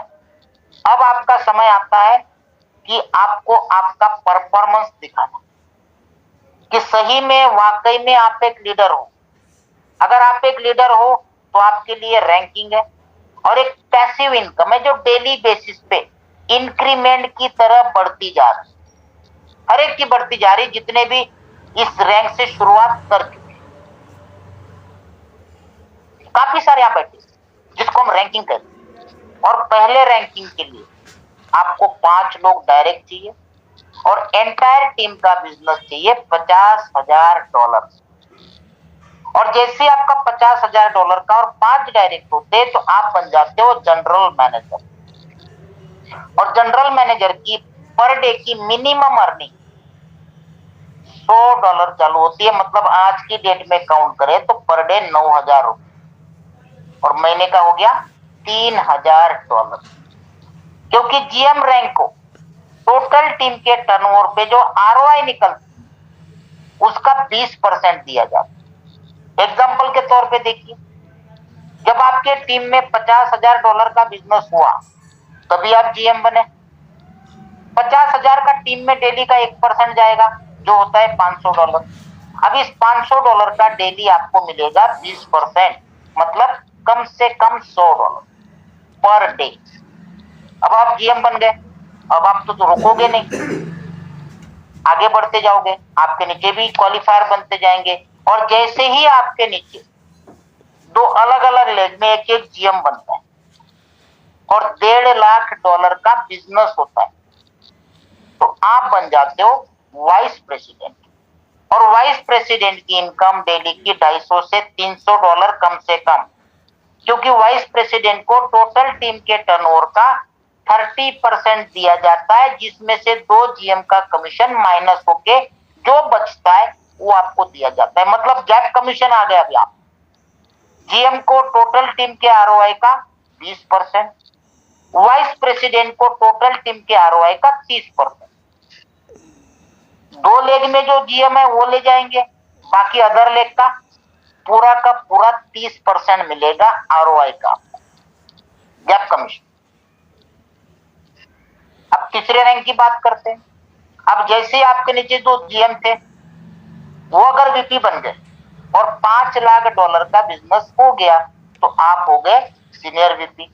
अब आपका समय आता है कि आपको आपका परफॉर्मेंस दिखाना, कि सही में वाकई में आप एक लीडर हो। अगर आप एक लीडर हो तो आपके लिए रैंकिंग है और एक पैसिव इनकम है जो डेली बेसिस पे इंक्रीमेंट की तरह बढ़ती जा रही है। हर एक की बढ़ती जा रही, जितने भी इस रैंक से शुरुआत कर चुके हैं। काफी सारे यहाँ बैठे जिसको हम रैंकिंग कहते हैं। और पहले रैंकिंग के लिए आपको 5 लोग डायरेक्ट चाहिए और एंटायर टीम का बिजनेस चाहिए $50,000। और जैसे आपका $50,000 का और 5 डायरेक्ट होते तो आप बन जाते हो जनरल मैनेजर। और जनरल मैनेजर की पर डे की मिनिमम अर्निंग $100 चालू होती है। मतलब आज की डेट में काउंट करें तो पर डे 9,000 रुपए और महीने का हो गया $3,000। क्योंकि जीएम रैंक को टोटल टीम के टर्नओवर पे जो आरओआई निकलती उसका 20% दिया जाता। एग्जाम्पल के तौर पे देखिए, जब आपके टीम में $50,000 का बिजनेस हुआ तभी आप जीएम बने। 50,000 का टीम में डेली का 1% जाएगा जो होता है $500। अब इस $500 का डेली आपको मिलेगा 20%, मतलब कम से कम $100 पर डे। अब आप जीएम बन गए, अब आप तो रुकोगे नहीं, आगे बढ़ते जाओगे, आपके नीचे भी क्वालिफायर बनते जाएंगे और जैसे ही आपके नीचे दो अलग अलग लेग में एक एक जीएम बनता है और $1.5 लाख का बिजनेस होता है तो आप बन जाते हो वाइस प्रेसिडेंट। और वाइस प्रेसिडेंट की इनकम डेली की $250 से $300 कम से कम, क्योंकि वाइस प्रेसिडेंट को टोटल टीम के टर्नओवर का 30% दिया जाता है, जिसमें से 2 जीएम का कमीशन माइनस होके जो बचता है वो आपको दिया जाता है। मतलब गैप कमीशन आ गया। अभी आप जीएम को टोटल टीम के आरओआई का 20%, वाइस प्रेसिडेंट को टोटल टीम के आरओआई का 30%। 2 लेग में जो जीएम है वो ले जाएंगे, बाकी अदर लेग का पूरा 30% मिलेगा आरओआई का गैप कमीशन। अब तीसरे रैंक की बात करते हैं। अब जैसे आपके नीचे 2 जीएम थे वो अगर वीपी बन गए और $5 लाख का बिजनेस हो गया तो आप हो गए सीनियर वीपी,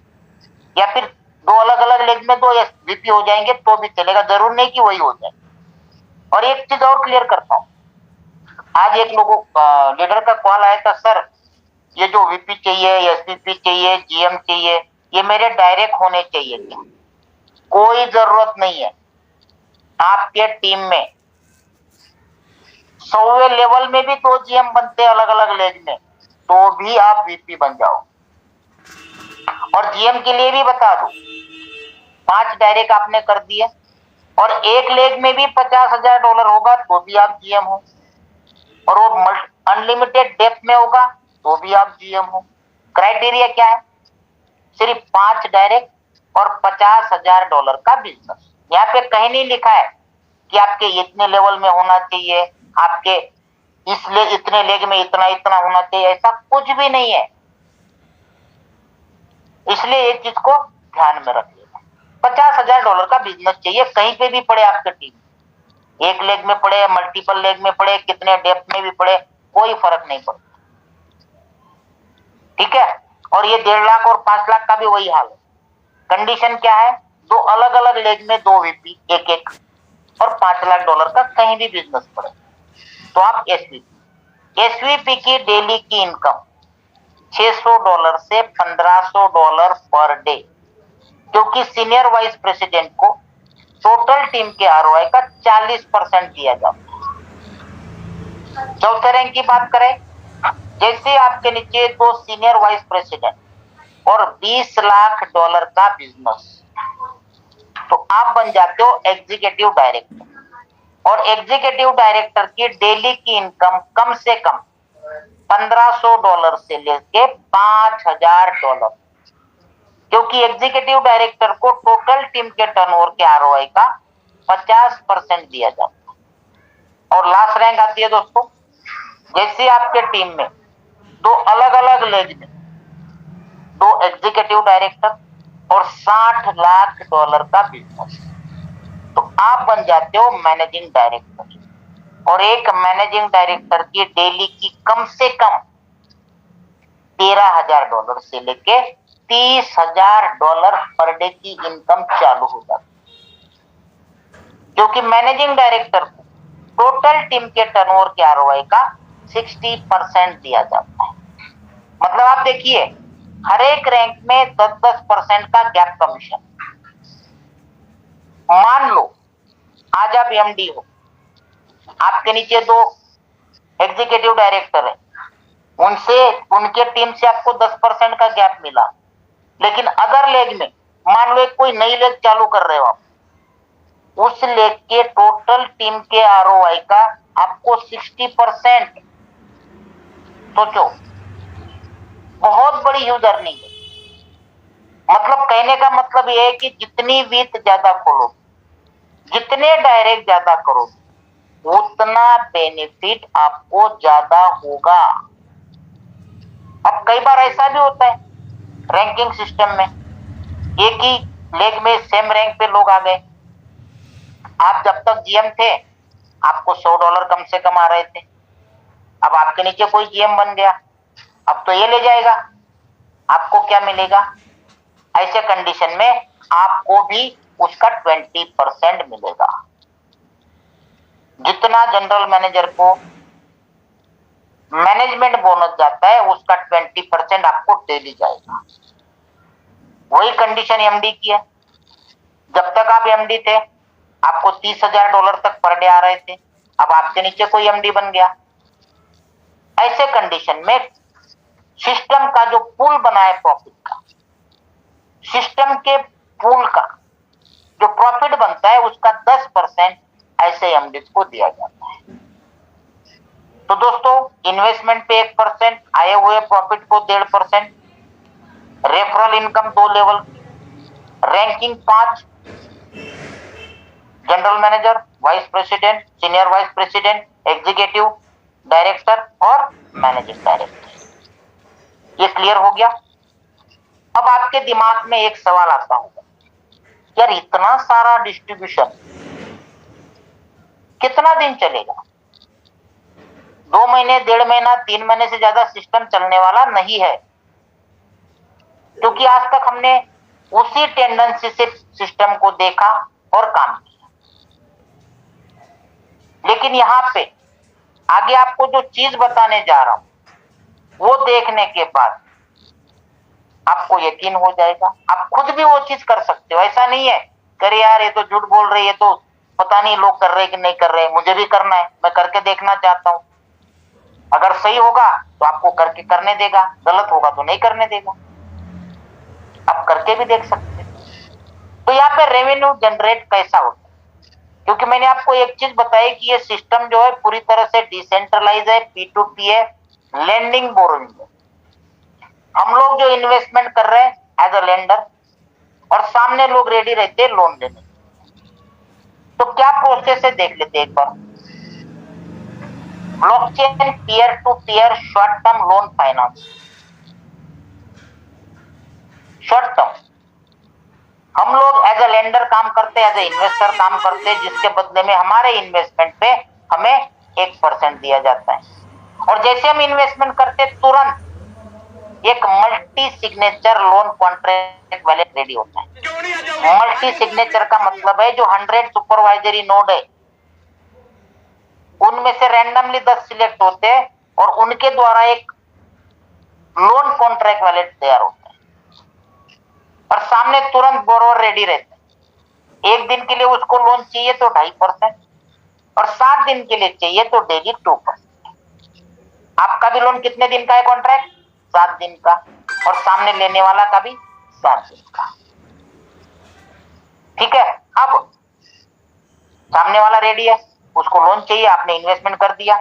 या फिर 2 अलग अलग लेग में 2 वीपी हो जाएंगे तो भी चलेगा, जरूर नहीं कि वही हो जाए। और एक चीज और क्लियर करता हूं, आज एक लोगों लीडर का कॉल आया था, सर ये जो वीपी चाहिए, एसवीपी चाहिए, जीएम चाहिए, ये मेरे डायरेक्ट होने चाहिए क्या? कोई जरूरत नहीं है। आपके टीम में 100वें लेवल में भी 2 जीएम बनते अलग अलग लेग में तो भी आप वीपी बन जाओ। और जीएम के लिए भी बता दूं, 5 डायरेक्ट आपने कर दिए और एक लेग में भी $50,000 होगा तो भी आप जीएम हो, और वो अनलिमिटेड डेप्थ में होगा तो भी आप जीएम हो। क्राइटेरिया क्या है? सिर्फ 5 डायरेक्ट और $50,000 का बिजनेस। यहाँ पे कहीं नहीं लिखा है कि आपके इतने लेवल में होना चाहिए, आपके इतने लेग में इतना इतना होना चाहिए, ऐसा कुछ भी नहीं है। इसलिए एक चीज को ध्यान में रखिएगा, $50,000 का बिजनेस चाहिए, कहीं पे भी पड़े आपके टीम, एक लेग में पड़े, मल्टीपल लेग में पड़े, कितने डेप्थ में भी पड़े, कोई फर्क नहीं पड़ता। ठीक है? और ये 1.5 लाख और 5 लाख का भी वही हाल है। कंडीशन क्या है? 2 अलग अलग लेग में 2 वीपी एक एक और $5 लाख का कहीं भी बिजनेस पड़े तो आप एसवीपी की डेली की इनकम $600 से $1,500 पर डे, क्योंकि सीनियर वाइस प्रेसिडेंट को टोटल टीम के आरओआई का 40% दिया जाता है। चौथे रैंक की बात करें, जैसे आपके नीचे 2 सीनियर वाइस प्रेसिडेंट और $20 लाख का बिजनेस तो आप बन जाते हो एग्जीक्यूटिव डायरेक्टर। और एग्जीक्यूटिव डायरेक्टर की डेली की इनकम कम से कम $1,500 से लेके $5,000, क्योंकि एग्जीक्यूटिव डायरेक्टर को टोटल टीम के टर्नओवर के आरओआई का 50% दिया जाता है। और लास्ट रैंक आती है दोस्तों, जैसे आपके टीम में 2 अलग अलग लेग में 2 एग्जीक्यूटिव डायरेक्टर और $60 लाख का बिजनेस तो आप बन जाते हो मैनेजिंग डायरेक्टर। और एक मैनेजिंग डायरेक्टर की डेली की कम से कम $13,000 से लेके $30,000 पर डे की इनकम चालू हो जाती है, क्योंकि मैनेजिंग डायरेक्टर को टोटल टीम के टर्नओवर के आरओआई का 60% दिया जाता है। मतलब आप देखिए, हर एक रैंक में 10-10% का गैप कमीशन। मान लो आज आप एमडी हो, आपके नीचे 2 एग्जीक्यूटिव डायरेक्टर है, उनके टीम से आपको 10% का गैप मिला, लेकिन अदर लेग में मान लो कोई नई लेग चालू कर रहे हो आप, उस लेके टोटल टीम के ROI का आपको 60%, सोचो, बहुत बड़ी ह्यूज अर्निंग है। मतलब कहने का मतलब यह है कि जितनी विथ ज्यादा खोलो, जितने डायरेक्ट ज्यादा करोगे, उतना बेनिफिट आपको ज्यादा होगा। अब कई बार ऐसा भी होता है रैंकिंग सिस्टम में, एक ही लेग में सेम रैंक पे लोग आ गए। आप जब तक GM थे आपको $100 कम से कम आ रहे थे, अब आपके नीचे कोई GM बन गया, अब तो ये ले जाएगा, आपको क्या मिलेगा? ऐसे कंडीशन में आपको भी उसका 20% मिलेगा। जितना जनरल मैनेजर को मैनेजमेंट बोनस जाता है उसका 20% आपको डेली जाएगा। वही कंडीशन MD की है। जब तक आप MD थे आपको $30,000 तक पर डे आ रहे थे, अब आपके नीचे कोई MD बन गया। ऐसे कंडीशन में सिस्टम का जो पूल बना है प्रॉफिट का, सिस्टम के पूल का जो प्रॉफिट बनता है उसका 10% ऐसे MD को दिया जाता है। तो दोस्तों, इन्वेस्टमेंट पे 1%, आए हुए प्रॉफिट को 1.5%, रेफरल इनकम 2 लेवल की, ranking 5, general manager, vice president, senior vice president, executive director और मैनेजिंग डायरेक्टर। ये क्लियर हो गया? अब आपके दिमाग में एक सवाल आता होगा, यार इतना सारा डिस्ट्रीब्यूशन कितना दिन चलेगा? 2 महीने, 1.5 महीना, 3 महीने से ज्यादा सिस्टम चलने वाला नहीं है, क्योंकि आज तक हमने उसी टेंडेंसी से सिस्टम को देखा और काम किया। लेकिन यहां पे आगे आपको जो चीज बताने जा रहा हूं वो देखने के बाद आपको यकीन हो जाएगा, आप खुद भी वो चीज कर सकते हो। ऐसा नहीं है करे यार ये तो झूठ बोल रही है, तो पता नहीं लोग कर रहे कि नहीं कर रहे, मुझे भी करना है, मैं करके देखना चाहता हूं। अगर सही होगा तो आपको करके करने देगा, गलत होगा तो नहीं करने देगा। आप करके भी देख सकते हैं। तो यहाँ पे रेवेन्यू जनरेट कैसा होता है? क्योंकि मैंने आपको एक चीज बताई कि ये सिस्टम जो है पूरी तरह से डिसेंट्रलाइज है, P2P है, लेंडिंग बोरोइंग है। हम लोग जो इन्वेस्टमेंट कर रहे हैं एज अ लेंडर, और सामने लोग रेडी रहते हैं लोन देने। तो क्या प्रोसेस है देख लेते एक बार। Blockchain peer to peer short term loan finance. Short term हम लोग एज अ लेंडर काम करते हैं, एज ए इन्वेस्टर काम करते हैं, जिसके बदले में हमारे इन्वेस्टमेंट पे हमें 1% दिया जाता है। और जैसे हम इन्वेस्टमेंट करते तुरंत एक multi signature loan contract valid ready होता है। मल्टी सिग्नेचर का मतलब है जो 100 सुपरवाइजरी नोड है उनमें से रैंडमली 10 सिलेक्ट होते हैं और उनके द्वारा एक लोन कॉन्ट्रैक्ट वैलिड तैयार होता है और सामने तुरंत बोरोवर रेडी रहता है। एक दिन के लिए उसको लोन चाहिए तो 2.5% और 7 दिन के लिए चाहिए तो डेली 2%। आपका भी लोन कितने दिन का है कॉन्ट्रैक्ट? 7 दिन का, और सामने लेने वाला का भी 7 दिन का। ठीक है, अब सामने वाला रेडी है, उसको लोन चाहिए, आपने इन्वेस्टमेंट कर दिया,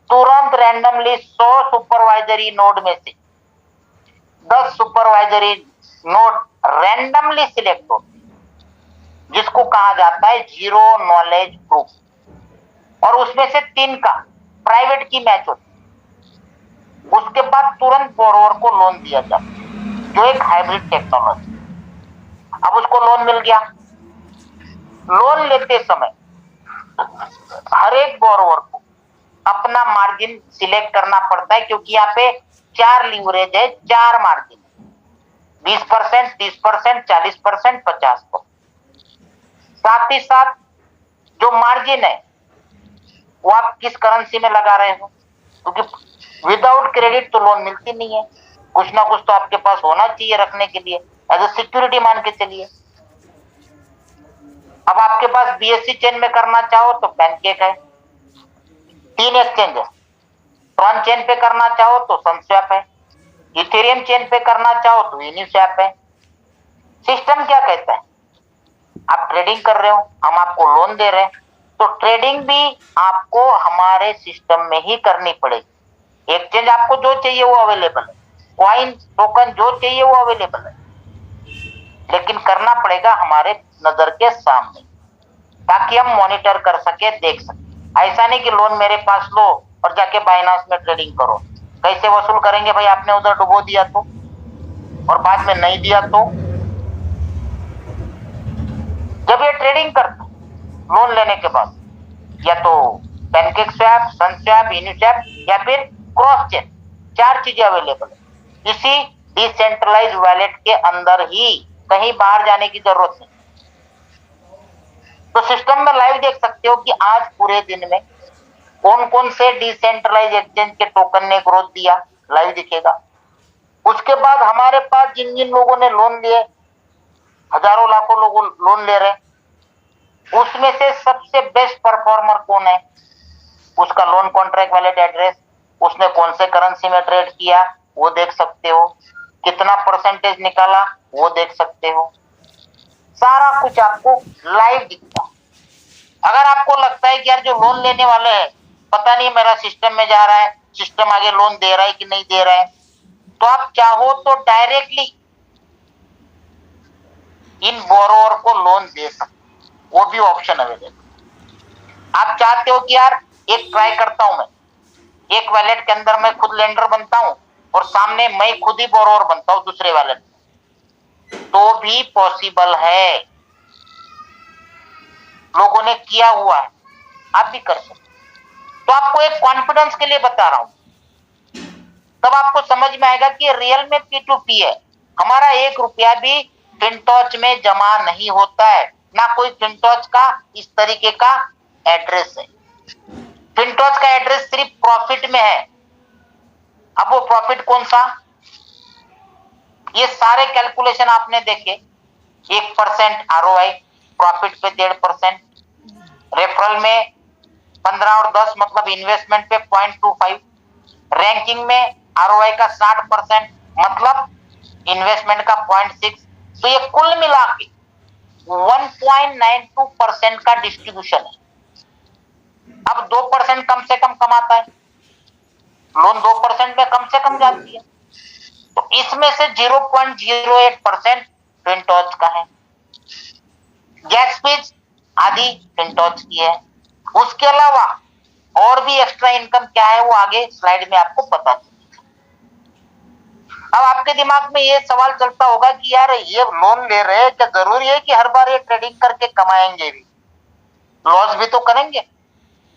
तुरंत रैंडमली 100 सुपरवाइजरी नोड में से 10 सुपरवाइजरी नोड रैंडमली सिलेक्ट होते हैं, जिसको कहा जाता है जीरो नॉलेज प्रूफ, और उसमें से 3 का प्राइवेट की मैच होती है। उसके बाद तुरंत बोरोवर को लोन दिया जाता है, जो एक हाइब्रिड टेक्नोलॉजी। अब उसको लोन मिल गया। लोन लेते समय हर एक बोरोवर को अपना मार्जिन सिलेक्ट करना पड़ता है, क्योंकि यहाँ पे 4 लीवरेज है, 4 मार्जिन, 20%, 30%, 40%, 50%। साथ ही साथ जो मार्जिन है वो आप किस करेंसी में लगा रहे हो, क्योंकि विदाउट क्रेडिट तो लोन मिलती नहीं है। कुछ ना कुछ तो आपके पास होना चाहिए रखने के लिए, एज ए सिक्योरिटी मान के चलिए। अब आपके पास BSC चेन में करना चाहो तो पैनकेक है, 3 एक्सचेंज है। ट्रॉन चेन पे करना चाहो तो सनस्वैप है, इथेरियम चेन पे करना चाहो तो यूनिस्वैप है। सिस्टम क्या कहता है? आप ट्रेडिंग कर रहे हो, हम आपको लोन दे रहे हैं, तो ट्रेडिंग भी आपको हमारे सिस्टम में ही करनी पड़ेगी। एक्सचेंज आपको जो चाहिए वो अवेलेबल है, कॉइन टोकन जो चाहिए वो अवेलेबल है, लेकिन करना पड़ेगा हमारे नजर के सामने, ताकि हम मॉनिटर कर सके, देख सके। ऐसा नहीं कि लोन मेरे पास लो और जाके बाइनांस में ट्रेडिंग करो। कैसे वसूल करेंगे भाई? आपने उधर डुबो दिया तो, और बाद में नहीं दिया तो। जब ये ट्रेडिंग करता लोन लेने के बाद, या तो पैनकेक स्वैप, सनस्वैप, यूनिस्वैप या फिर क्रॉस चेन, 4 चीजें अवेलेबल है इसी डिसेंट्रलाइज वॉलेट के अंदर ही, कहीं बाहर जाने की जरूरत नहीं। तो सिस्टम में लाइव देख सकते हो कि आज पूरे दिन में कौन कौन से डिसेंट्रलाइज एक्सचेंज के टोकन ने ग्रोथ दिया, लाइव दिखेगा। उसके बाद हमारे पास जिन जिन लोगों ने लोन लिए, हजारों लाखों लोग लोन ले रहे, उसमें से सबसे बेस्ट परफॉर्मर कौन है, उसका लोन कॉन्ट्रैक्ट वैलिड एड्रेस, उसने कौन से करेंसी में ट्रेड किया वो देख सकते हो, कितना परसेंटेज निकाला वो देख सकते हो, सारा कुछ आपको लाइव दिखता। अगर आपको लगता है कि यार जो लोन लेने वाले हैं पता नहीं मेरा सिस्टम में जा रहा है, सिस्टम आगे लोन दे रहा है कि नहीं दे रहा है, तो आप चाहो तो डायरेक्टली इन बोरोवर को लोन दे सकते, वो भी ऑप्शन अवेलेबल। आप चाहते हो कि यार एक ट्राई करता हूं मैं, एक वैलेट के अंदर मैं खुद लेंडर बनता हूं और सामने मैं खुद ही बोरोवर बनता हूं दूसरे वैलेट में, तो भी पॉसिबल है, लोगों ने किया हुआ है, आप भी कर सकते। तो आपको एक कॉन्फिडेंस के लिए बता रहा हूं, तब आपको समझ में आएगा कि रियल में P2P है। हमारा 1 रुपया भी फिनटॉच में जमा नहीं होता है, ना कोई फिनटॉच का इस तरीके का एड्रेस है। फिनटॉच का एड्रेस सिर्फ प्रॉफिट में है। अब वो प्रॉफिट कौन सा? ये सारे कैलकुलेशन आपने देखे, 1% ROI, प्रॉफिट पे 1.5%, रेफरल में 15 और 10 मतलब इन्वेस्टमेंट पे 0.25, रैंकिंग में ROI का 60% मतलब इन्वेस्टमेंट का 0.6, तो ये कुल मिला के 1.92% का डिस्ट्रीब्यूशन है। अब 2% कम से कम कमाता है, लोन 2% में कम से कम जाती है, तो इसमें से 0.08% फिनटॉच का है। गैस फीस आधी फिनटॉच की है। उसके अलावा और भी एक्स्ट्रा इनकम क्या है वो आगे स्लाइड में आपको पता चलेगा। अब आपके दिमाग में ये सवाल चलता होगा कि यार ये लोन ले रहे हैं, क्या जरूरी है कि हर बार ये ट्रेडिंग करके कमाएंगे भी, लॉस भी तो करेंगे?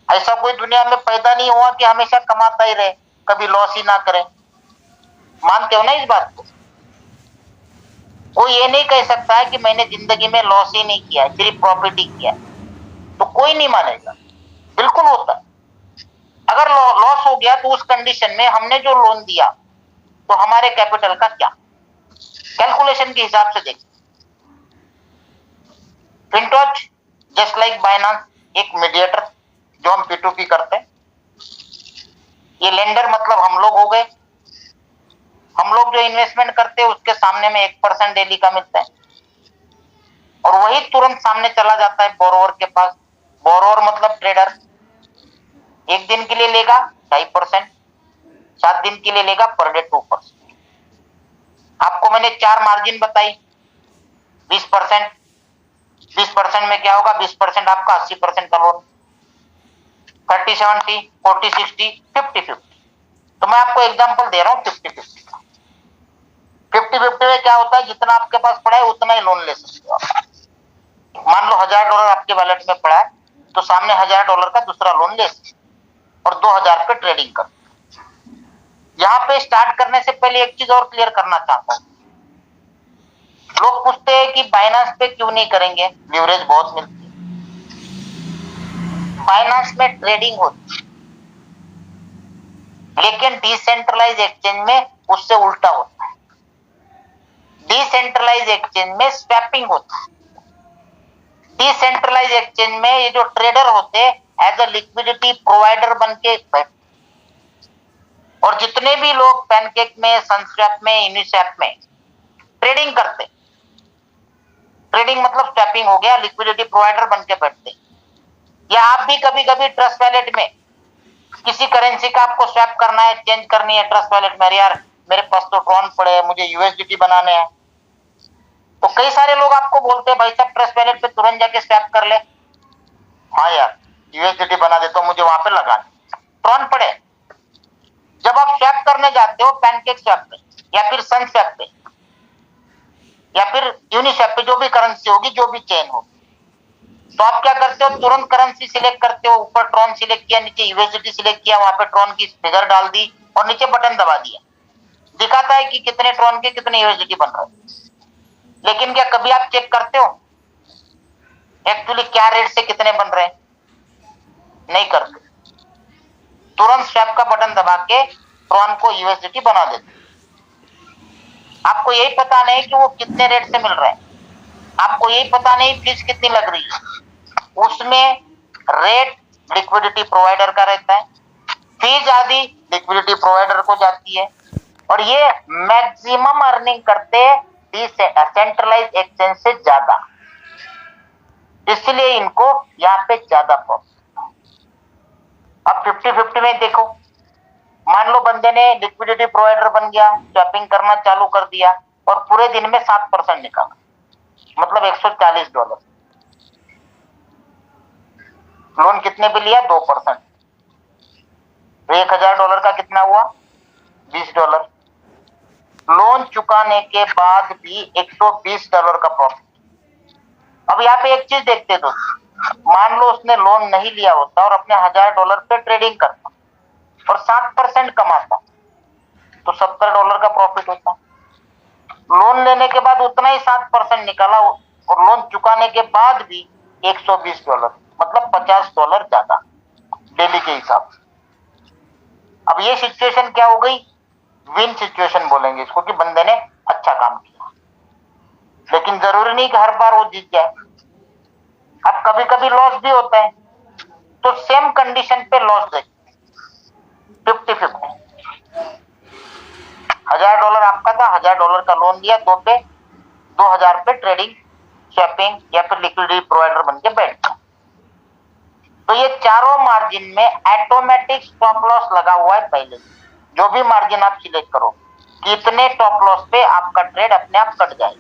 ऐसा कोई दुनिया में पैदा नहीं हुआ कि हमेशा कमाता ही रहे, कभी लॉस ही ना करे। मानते हो ना इस बात को? कोई ये नहीं कह सकता है कि मैंने जिंदगी में लॉस ही नहीं किया, सिर्फ प्रॉफिट ही किया, तो कोई नहीं मानेगा। बिल्कुल होता है। अगर लॉस हो गया तो उस कंडीशन में हमने जो लोन दिया तो हमारे कैपिटल का क्या? कैलकुलेशन के हिसाब से देखिए, फिनटॉच जस्ट लाइक बाइनांस एक मीडिएटर जो हम P2P करते हैं, ये लेंडर मतलब हम लोग हो गए। हम लोग जो इन्वेस्टमेंट करते हैं उसके सामने में 1% डेली का मिलता है, और वही तुरंत सामने चला जाता है बोरोवर के पास। बोरोवर मतलब ट्रेडर, 1 दिन के लिए लेगा 2.5%, 7 दिन के लिए लेगा पर डे 2%। आपको मैंने 4 मार्जिन बताई, 20%, 20% में क्या होगा? 20% आपका 80% का लोन, 30-70, 40-60, 50-50। तो मैं आपको एग्जांपल दे रहा हूं 50-50 का। 50-50 में क्या होता है? जितना आपके पास पड़ा है उतना ही लोन ले सकते हो आप। मान लो $1000 आपके वॉलेट में पड़ा है, तो सामने $1000 का दूसरा लोन ले सकते और 2000 पे ट्रेडिंग कर। यहाँ पे स्टार्ट करने से पहले एक चीज और क्लियर करना चाहता हूँ। लोग पूछते हैं कि बाइनांस पे क्यों नहीं करेंगे, लीवरेज बहुत मिलती है। बाइनांस में ट्रेडिंग होती है, लेकिन डिसेंट्रलाइज एक्सचेंज में उससे उल्टा होता है। डिसेंट्रलाइज एक्सचेंज में स्वैपिंग होता है। डिसेंट्रलाइज एक्सचेंज में ये जो ट्रेडर होते हैं एज अ लिक्विडिटी प्रोवाइडर बन के बैठते, और जितने भी लोग पैनकेक में, सनस्वैप में, यूनिस्वैप में ट्रेडिंग करते, ट्रेडिंग मतलब स्वैपिंग हो गया, लिक्विडिटी प्रोवाइडर बन के बैठते। या आप भी कभी कभी ट्रस्ट वैलेट में किसी करेंसी का आपको स्वैप करना है, चेंज करनी है ट्रस्ट वैलेट में, यार मेरे पास तो ट्रॉन पड़े हैं, मुझे यूएसडीटी बनाने हैं, तो कई सारे लोग आपको बोलते हैं भाई साहब ट्रस्ट वैलेट पे तुरंत जाके स्वैप कर ले। हाँ यार यूएसडीटी बना देता हूं, मुझे वहां पे लगा ट्रॉन पड़े। जब आप स्वैप करने जाते हो पैनकेक स्वैप पे या फिर सन स्वैप पे या फिर यूनिस्वैप पे, जो भी करेंसी होगी, जो भी चेन होगी, तो आप क्या करते हो, तुरंत करेंसी सिलेक्ट करते हो, ऊपर ट्रॉन सिलेक्ट किया, नीचे यूएसडीटी सिलेक्ट किया, वहां पे ट्रॉन की फिगर डाल दी और नीचे बटन दबा दिया, दिखाता है कि कितने ट्रॉन के कितने यूएसडीटी बन रहे हैं। लेकिन क्या कभी आप चेक करते हो एक्चुअली क्या रेट से कितने बन रहे हैं? नहीं करते। तुरंत स्वैप का बटन दबा के ट्रॉन को यूएसडीटी बना देते। आपको यही पता नहीं कि वो कितने रेट से मिल रहे हैं, आपको यही पता नहीं फीस कितनी लग रही है। उसमें रेट लिक्विडिटी प्रोवाइडर का रहता है, फीस आदि लिक्विडिटी प्रोवाइडर को जाती है, और ये मैक्सिमम अर्निंग करते हैं सेंट्रलाइज एक्सचेंज से ज्यादा, इसलिए इनको यहाँ पे ज्यादा प्रॉफिट। अब 50-50 में देखो, मान लो बंदे ने लिक्विडिटी प्रोवाइडर बन गया, स्वैपिंग करना चालू कर दिया और पूरे दिन में 7% निकाला, मतलब $140। लोन कितने पे लिया? 2%। तो $1000 का कितना हुआ? $20। लोन चुकाने के बाद भी $120 का प्रॉफिट। अब यहाँ पे एक चीज देखते दोस्तों, मान लो उसने लोन नहीं लिया होता और अपने $1000 पे ट्रेडिंग करता और 7% कमाता, तो $70 का प्रॉफिट होता। लोन लेने के बाद उतना ही 7% निकाला और लोन चुकाने के बाद भी $120, मतलब $50 ज्यादा डेली के हिसाब से। अब ये सिचुएशन क्या हो गई? विन सिचुएशन बोलेंगे इसको, कि बंदे ने अच्छा काम किया, लेकिन जरूरी नहीं कि हर बार वो जीत जाए। अब कभी कभी लॉस भी होता है, तो सेम कंडीशन पे लॉस देखिए, 50-50। $1000 आपका था, $1000 का लोन लिया, 2000 पे ट्रेडिंग, स्वैपिंग या फिर लिक्विडिटी प्रोवाइडर बन के बैठ गया। तो ये चारों मार्जिन में ऑटोमेटिक स्टॉप लॉस लगा हुआ है पहले। जो भी मार्जिन आप सिलेक्ट करो, कितने स्टॉप लॉस पे आपका ट्रेड अपने आप कट जाए।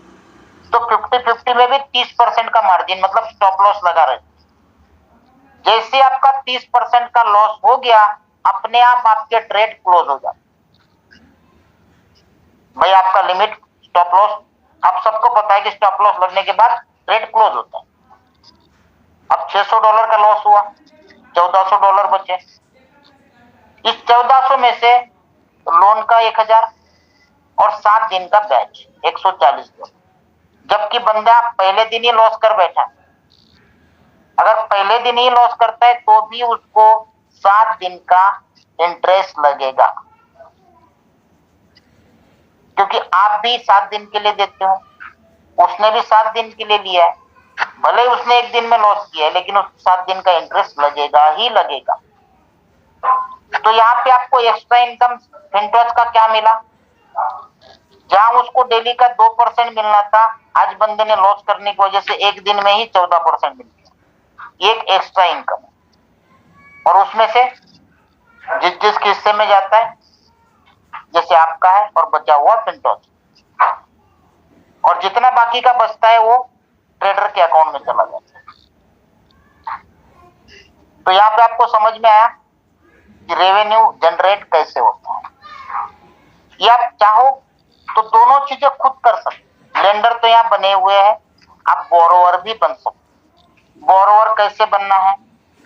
तो 50-50 में भी 30% का मार्जिन, मतलब स्टॉप लॉस लगा रहे। जैसे आपका 30% का लॉस हो गया, अपने आप आपके ट्रेड क्लोज हो जाते। भाई आपका लिमिट स्टॉप लॉस, आप सबको पता है कि स्टॉप लॉस लगने के बाद ट्रेड क्लोज होता है। अब $600 का लॉस हुआ, $1400 बचे। इस 1400 में से लोन का 1000 और 7 दिन का बैच $140, जबकि बंदा पहले दिन ही लॉस कर बैठा। अगर पहले दिन ही लॉस करता है तो भी उसको 7 दिन का इंटरेस्ट लगेगा, क्योंकि आप भी 7 दिन के लिए देते हो, उसने भी 7 दिन के लिए लिया है। भले उसने एक दिन में लॉस किया है, लेकिन उस 7 दिन का इंटरेस्ट लगेगा ही लगेगा। तो यहाँ पे आपको एक्स्ट्रा इनकम फिनटॉच का क्या मिला? जहां उसको डेली का 2% मिलना था, आज बंदे ने लॉस करने की वजह से एक दिन में ही 14% मिल गया। एक एक्स्ट्रा इनकम, और उसमें से जिस जिस हिस्से में जाता है, जैसे आपका है और बचा हुआ फिनटॉच, और जितना बाकी का बचता है वो ट्रेडर के अकाउंट में चला जाता है। तो यहाँ पे आपको समझ में आया कि रेवेन्यू जनरेट कैसे होता है। या आप चाहो तो दोनों चीजें खुद कर सकते। लेंडर तो यहाँ बने हुए हैं, आप बोरोवर भी बन सकते। बोरोवर कैसे बनना है,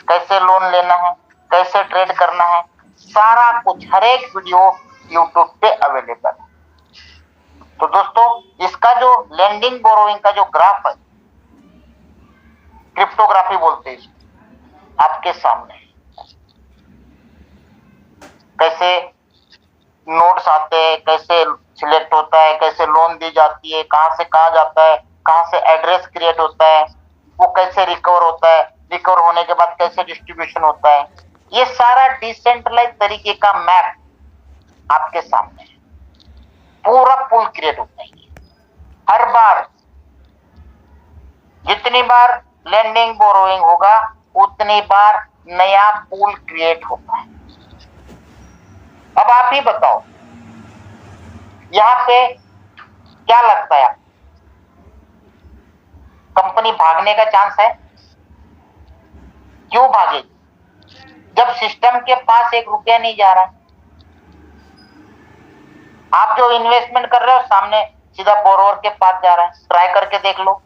कैसे लोन लेना है, कैसे ट्रेड करना है, सारा कुछ हर एक वीडियो यूट्यूब पे अवेलेबल है। तो दोस्तों, इसका जो लेंडिंग बोरोइंग का जो ग्राफ है, क्रिप्टोग्राफी बोलते हैं इसको, आपके सामने कैसे नोट्स आते हैं, कैसे सिलेक्ट होता है, कैसे लोन दी जाती है, कहां से कहां जाता है, कहां से एड्रेस क्रिएट होता है, वो कैसे रिकवर होता है, रिकवर होने के बाद कैसे डिस्ट्रीब्यूशन होता है, ये सारा डिसेंट्रलाइज तरीके का मैप आपके सामने है। पूरा पूल क्रिएट होता है हर बार। जितनी बार लैंडिंग बोरोइंग होगा उतनी बार नया पूल क्रिएट होता है। अब आप ही बताओ यहां पे क्या लगता है, कंपनी भागने का चांस है? क्यों भागेगी जब सिस्टम के पास एक रुपया नहीं जा रहा है? आप जो इन्वेस्टमेंट कर रहे हो सामने सीधा बोरोवर के पास जा रहा है, ट्राई करके देख लो।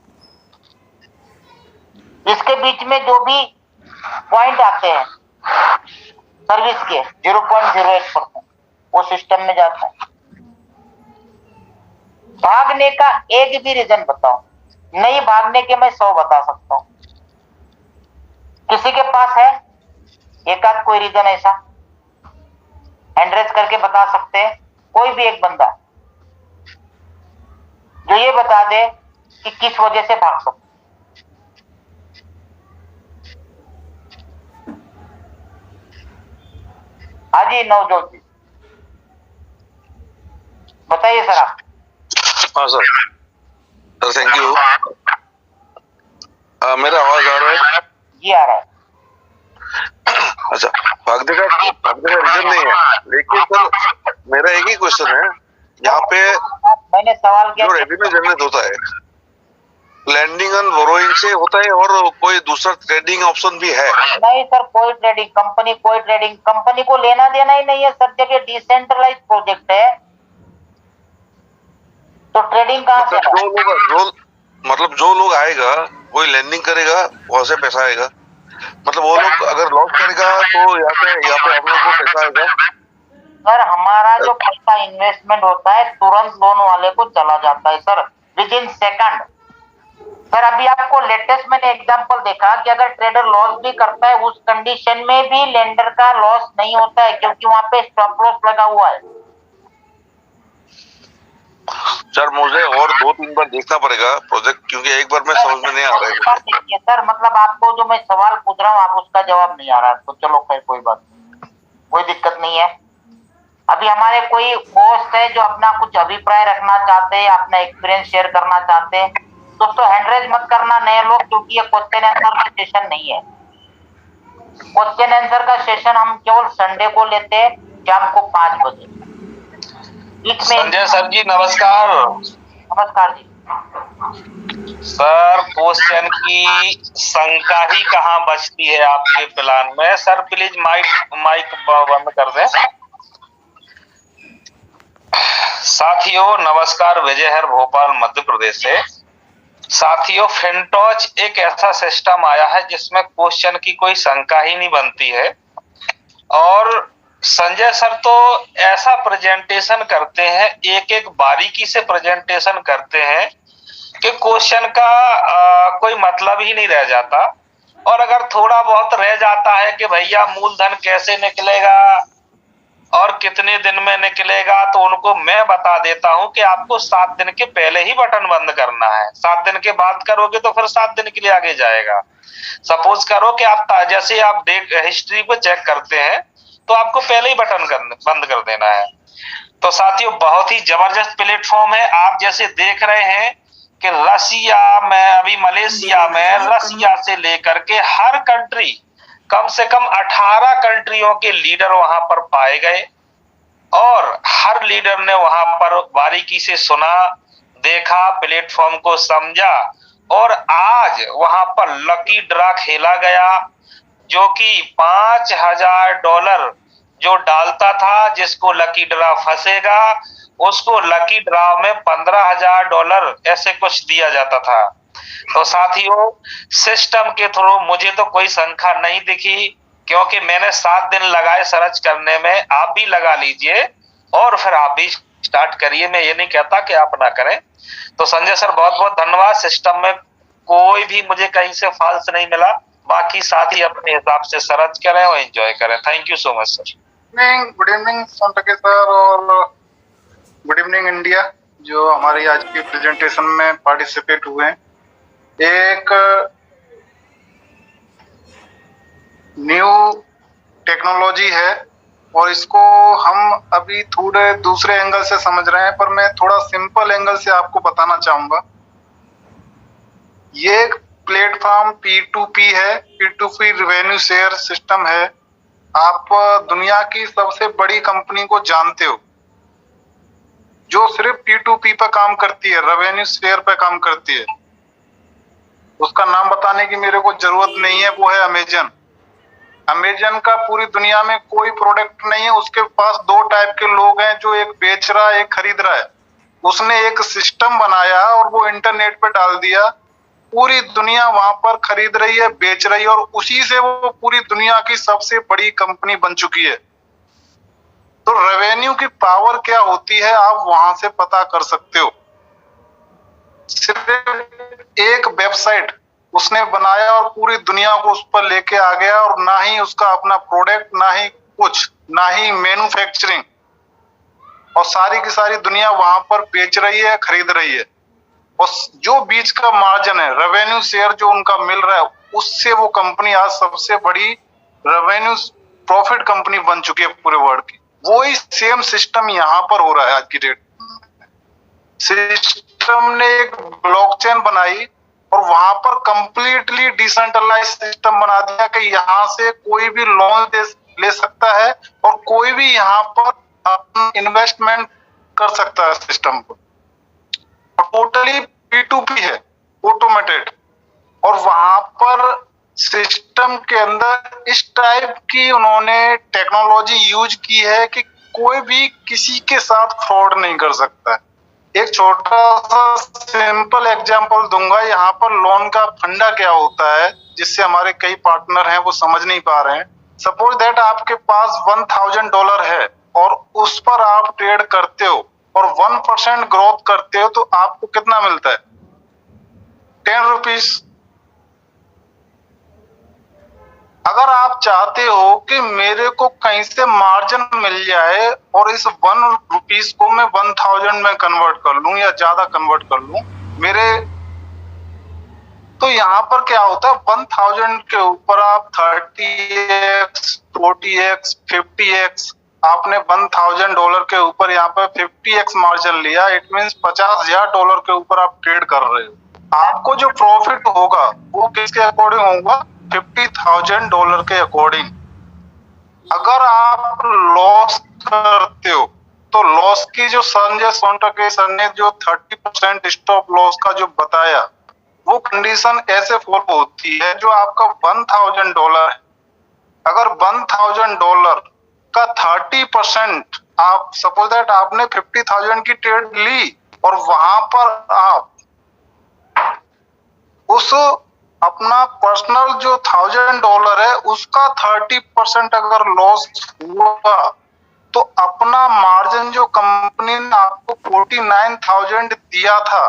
इसके बीच में जो भी पॉइंट आते हैं सर्विस के 0.01% वो सिस्टम में जाता है। भागने का एक भी रीजन बताओ, नहीं भागने के मैं 100 बता सकता हूं। किसी के पास है एक आध कोई रीजन ऐसा हैंड रेज करके बता सकते हैं? कोई भी एक बंदा जो ये बता दे कि किस वजह से भाग सकते। हाँ जी नवजोत जी बताइए सर आप। हाँ सर, थैंक यू। मेरा आवाज आ रहा है? जी आ रहा है। अच्छा, भागने का रीजन नहीं है, लेकिन सर मेरा एक ही क्वेश्चन है, यहाँ पे मैंने सवाल किया जो रेवेन्यू जनरेट होता है लैंडिंग एंड बोरोइंग से होता है और कोई दूसरा ट्रेडिंग ऑप्शन भी है? नहीं सर, कोई ट्रेडिंग कंपनी को लेना देना ही नहीं है सर। जब ये डिसेंट्रलाइज प्रोजेक्ट है तो ट्रेडिंग कहाँ से? मतलब जो लोग आएगा वही लैंडिंग करेगा, वहां से पैसा आएगा। मतलब वो लोग अगर लॉस करेगा तो यहाँ पे हम लोग को पैसा आएगा। सर हमारा जो पैसा इन्वेस्टमेंट होता है तुरंत लोन वाले को चला जाता है sir, with in second. Sir अभी आपको लेटेस्ट मैंने एग्जांपल देखा कि अगर ट्रेडर लॉस भी करता है उस कंडीशन में भी लेंडर का लॉस नहीं होता है, क्योंकि वहां पे स्टॉप लॉस लगा हुआ है। सर मुझे और 2-3 बार देखना पड़ेगा प्रोजेक्ट, क्योंकि एक बार में समझ में नहीं आ रहा है। देखिए सर, मतलब आपको जो मैं सवाल पूछ रहा हूँ आप उसका जवाब नहीं आ रहा, तो चलो खैर कोई बात नहीं, कोई दिक्कत नहीं है। अभी हमारे कोई होस्ट है जो अपना कुछ अभिप्राय रखना चाहते हैं, अपना एक्सपीरियंस शेयर करना चाहते हैं? दोस्तों हैंड रेज मत करना नए लोग, क्योंकि ये क्वेश्चन आंसर का सेशन नहीं है। क्वेश्चन आंसर का सेशन हम केवल संडे को लेते हैं शाम को 5 बजे। संजय सर जी नमस्कार। नमस्कार जी सर, क्वेश्चन की शंका ही कहाँ बचती है आपके प्लान में? सर प्लीज माइक बंद कर दें। साथियों नमस्कार, विजय हर भोपाल मध्य प्रदेश से। साथियों फिनटॉच एक ऐसा सिस्टम आया है जिसमें क्वेश्चन की कोई शंका ही नहीं बनती है, और संजय सर तो ऐसा प्रेजेंटेशन करते हैं, एक बारीकी से प्रेजेंटेशन करते हैं कि क्वेश्चन का कोई मतलब ही नहीं रह जाता। और अगर थोड़ा बहुत रह जाता है कि भैया मूलधन कैसे निकलेगा और कितने दिन में निकलेगा, तो उनको मैं बता देता हूं कि आपको 7 दिन के पहले ही बटन बंद करना है। 7 दिन के बाद करोगे तो फिर 7 दिन के लिए आगे जाएगा। सपोज करो कि आप जैसे आप हिस्ट्री को चेक करते हैं तो आपको पहले ही बटन बंद कर देना है। तो साथियों बहुत ही जबरदस्त प्लेटफॉर्म है। आप जैसे देख रहे हैं कि रसिया में, अभी मलेशिया में, रसिया से लेकर के हर कंट्री, कम से कम 18 कंट्रियों के लीडर वहां पर पाए गए, और हर लीडर ने वहां पर बारीकी से सुना, देखा, प्लेटफॉर्म को समझा, और आज वहां पर लकी ड्रा खेला गया, जो कि $5000 जो डालता था, जिसको लकी ड्रा फंसेगा उसको लकी ड्रा में $15000 ऐसे कुछ दिया जाता था। तो साथियों सिस्टम के थ्रू मुझे तो कोई शंका नहीं दिखी, क्योंकि मैंने 7 दिन लगाए सर्च करने में, आप भी लगा लीजिए और फिर आप भी स्टार्ट करिए। मैं ये नहीं कहता कि आप ना करें। तो संजय सर बहुत बहुत धन्यवाद। सिस्टम में कोई भी मुझे कहीं से फॉल्स नहीं मिला। बाकी साथी अपने हिसाब से सर्च करें और एंजॉय करें। Thank you so much sir. Good evening Sontakke sir, और गुड इवनिंग इंडिया जो हमारी आज की प्रेजेंटेशन में पार्टिसिपेट हुए हैं। एक न्यू टेक्नोलॉजी है और इसको हम अभी थोड़े दूसरे एंगल से समझ रहे हैं, पर मैं थोड़ा सिंपल एंगल से आपको बताना चाहूंगा। ये एक प्लेटफॉर्म P2P है, P2P रेवेन्यू शेयर सिस्टम है। आप दुनिया की सबसे बड़ी कंपनी को जानते हो जो सिर्फ P2P पे काम करती है, रेवेन्यू शेयर पे काम करती है। उसका नाम बताने की मेरे को जरूरत नहीं है, वो है अमेजन। अमेजन का पूरी दुनिया में कोई प्रोडक्ट नहीं है, उसके पास दो टाइप के लोग हैं, जो एक बेच रहा है, एक खरीद रहा है। उसने एक सिस्टम बनाया और वो इंटरनेट पे डाल दिया, पूरी दुनिया वहां पर खरीद रही है, बेच रही है, और उसी से वो पूरी दुनिया की सबसे बड़ी कंपनी बन चुकी है। तो रेवेन्यू की पावर क्या होती है आप वहां से पता कर सकते हो। सिर्फ एक वेबसाइट उसने बनाया और पूरी दुनिया को उस पर लेके आ गया, और ना ही उसका अपना प्रोडक्ट, ना ही कुछ, ना ही मैन्युफैक्चरिंग, और सारी की सारी दुनिया वहां पर बेच रही है, खरीद रही है। और जो बीच का मार्जिन है, रेवेन्यू शेयर जो उनका मिल रहा है, उससे वो कंपनी आज सबसे बड़ी रेवेन्यू प्रॉफिट कंपनी बन चुकी है पूरे वर्ल्ड की। वही सेम सिस्टम यहाँ पर हो रहा है आज की डेट। सिस्टम ने एक ब्लॉकचेन बनाई और वहां पर कंप्लीटली डिसेंट्रलाइज सिस्टम बना दिया कि यहाँ से कोई भी लोन ले सकता है और कोई भी यहाँ पर इन्वेस्टमेंट कर सकता है सिस्टम को। टोटली P2P है, ऑटोमेटेड। और वहां पर सिस्टम के अंदर इस टाइप की उन्होंने टेक्नोलॉजी यूज की है कि कोई भी किसी के साथ फ्रॉड नहीं कर सकता है। एक छोटा सा सिंपल एग्जांपल दूंगा, यहाँ पर लोन का फंडा क्या होता है, जिससे हमारे कई पार्टनर हैं वो समझ नहीं पा रहे हैं। सपोज दैट आपके पास $1000 है और उस पर आप ट्रेड करते हो और 1% ग्रोथ करते हो, तो आपको कितना मिलता है? 10 रुपीज। अगर आप चाहते हो कि मेरे को कहीं से मार्जिन मिल जाए और इस 1 रुपीज को मैं 1000 में कन्वर्ट कर लूं या ज्यादा कन्वर्ट कर लूं मेरे, तो यहाँ पर क्या होता है, 1000 के ऊपर आप 30x, 40x, 50x, आपने $1000 के ऊपर यहाँ पर 50x मार्जिन लिया, इट मीन्स $50,000 के ऊपर आप ट्रेड कर रहे हो। आपको जो प्रॉफिट होगा वो किसके अकॉर्डिंग होगा? $50,000 के अकॉर्डिंग। अगर आप लॉस करते हो तो लॉस की जो संजय सोनटके सर ने जो 30% स्टॉप लॉस का जो बताया, वो कंडीशन ऐसे फॉलो होती है, जो आपका $1000 है, अगर $1000 का 30% आप सपोज दैट आपने 50,000 की ट्रेड ली और वहां पर आप उस अपना पर्सनल जो $1000 है उसका 30% अगर लॉस हुआ, तो अपना मार्जिन जो कंपनी ने आपको 49,000 दिया था,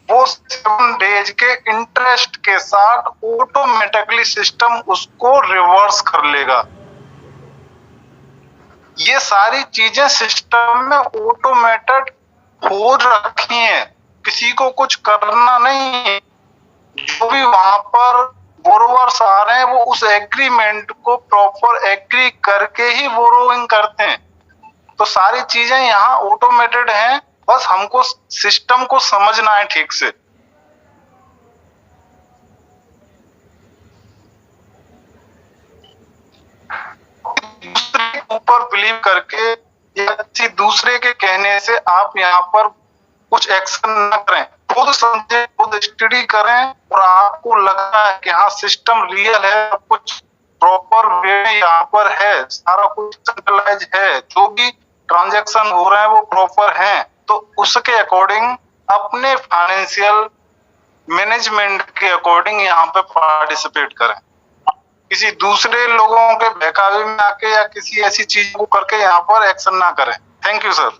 वो 7 डेज के इंटरेस्ट के साथ ऑटोमेटिकली सिस्टम उसको रिवर्स कर लेगा। ये सारी चीजें सिस्टम में ऑटोमेटेड हो रखी हैं, किसी को कुछ करना नहीं है। जो भी वहां पर बोरोवर्स आ रहे हैं वो उस एग्रीमेंट को प्रॉपर एग्री करके ही बोरोइंग करते हैं। तो सारी चीजें यहाँ ऑटोमेटेड हैं, बस हमको सिस्टम को समझना है ठीक से। दूसरे के ऊपर बिलीव करके या किसी दूसरे के कहने से आप यहाँ पर कुछ एक्शन न करें, खुद समझे, खुद स्टडी करें, और आपको लगा है कि हाँ सिस्टम रियल है, सब कुछ प्रॉपर वे यहाँ पर है, सारा कुछ सेंट्रलाइज है, जो भी ट्रांजैक्शन हो रहे हैं वो प्रॉपर हैं, तो उसके अकॉर्डिंग अपने फाइनेंशियल मैनेजमेंट के अकॉर्डिंग यहाँ पे पार्टिसिपेट करें। किसी दूसरे लोगों के बहकावे में आके या किसी ऐसी चीज को करके यहाँ पर एक्शन ना करें। Thank you sir.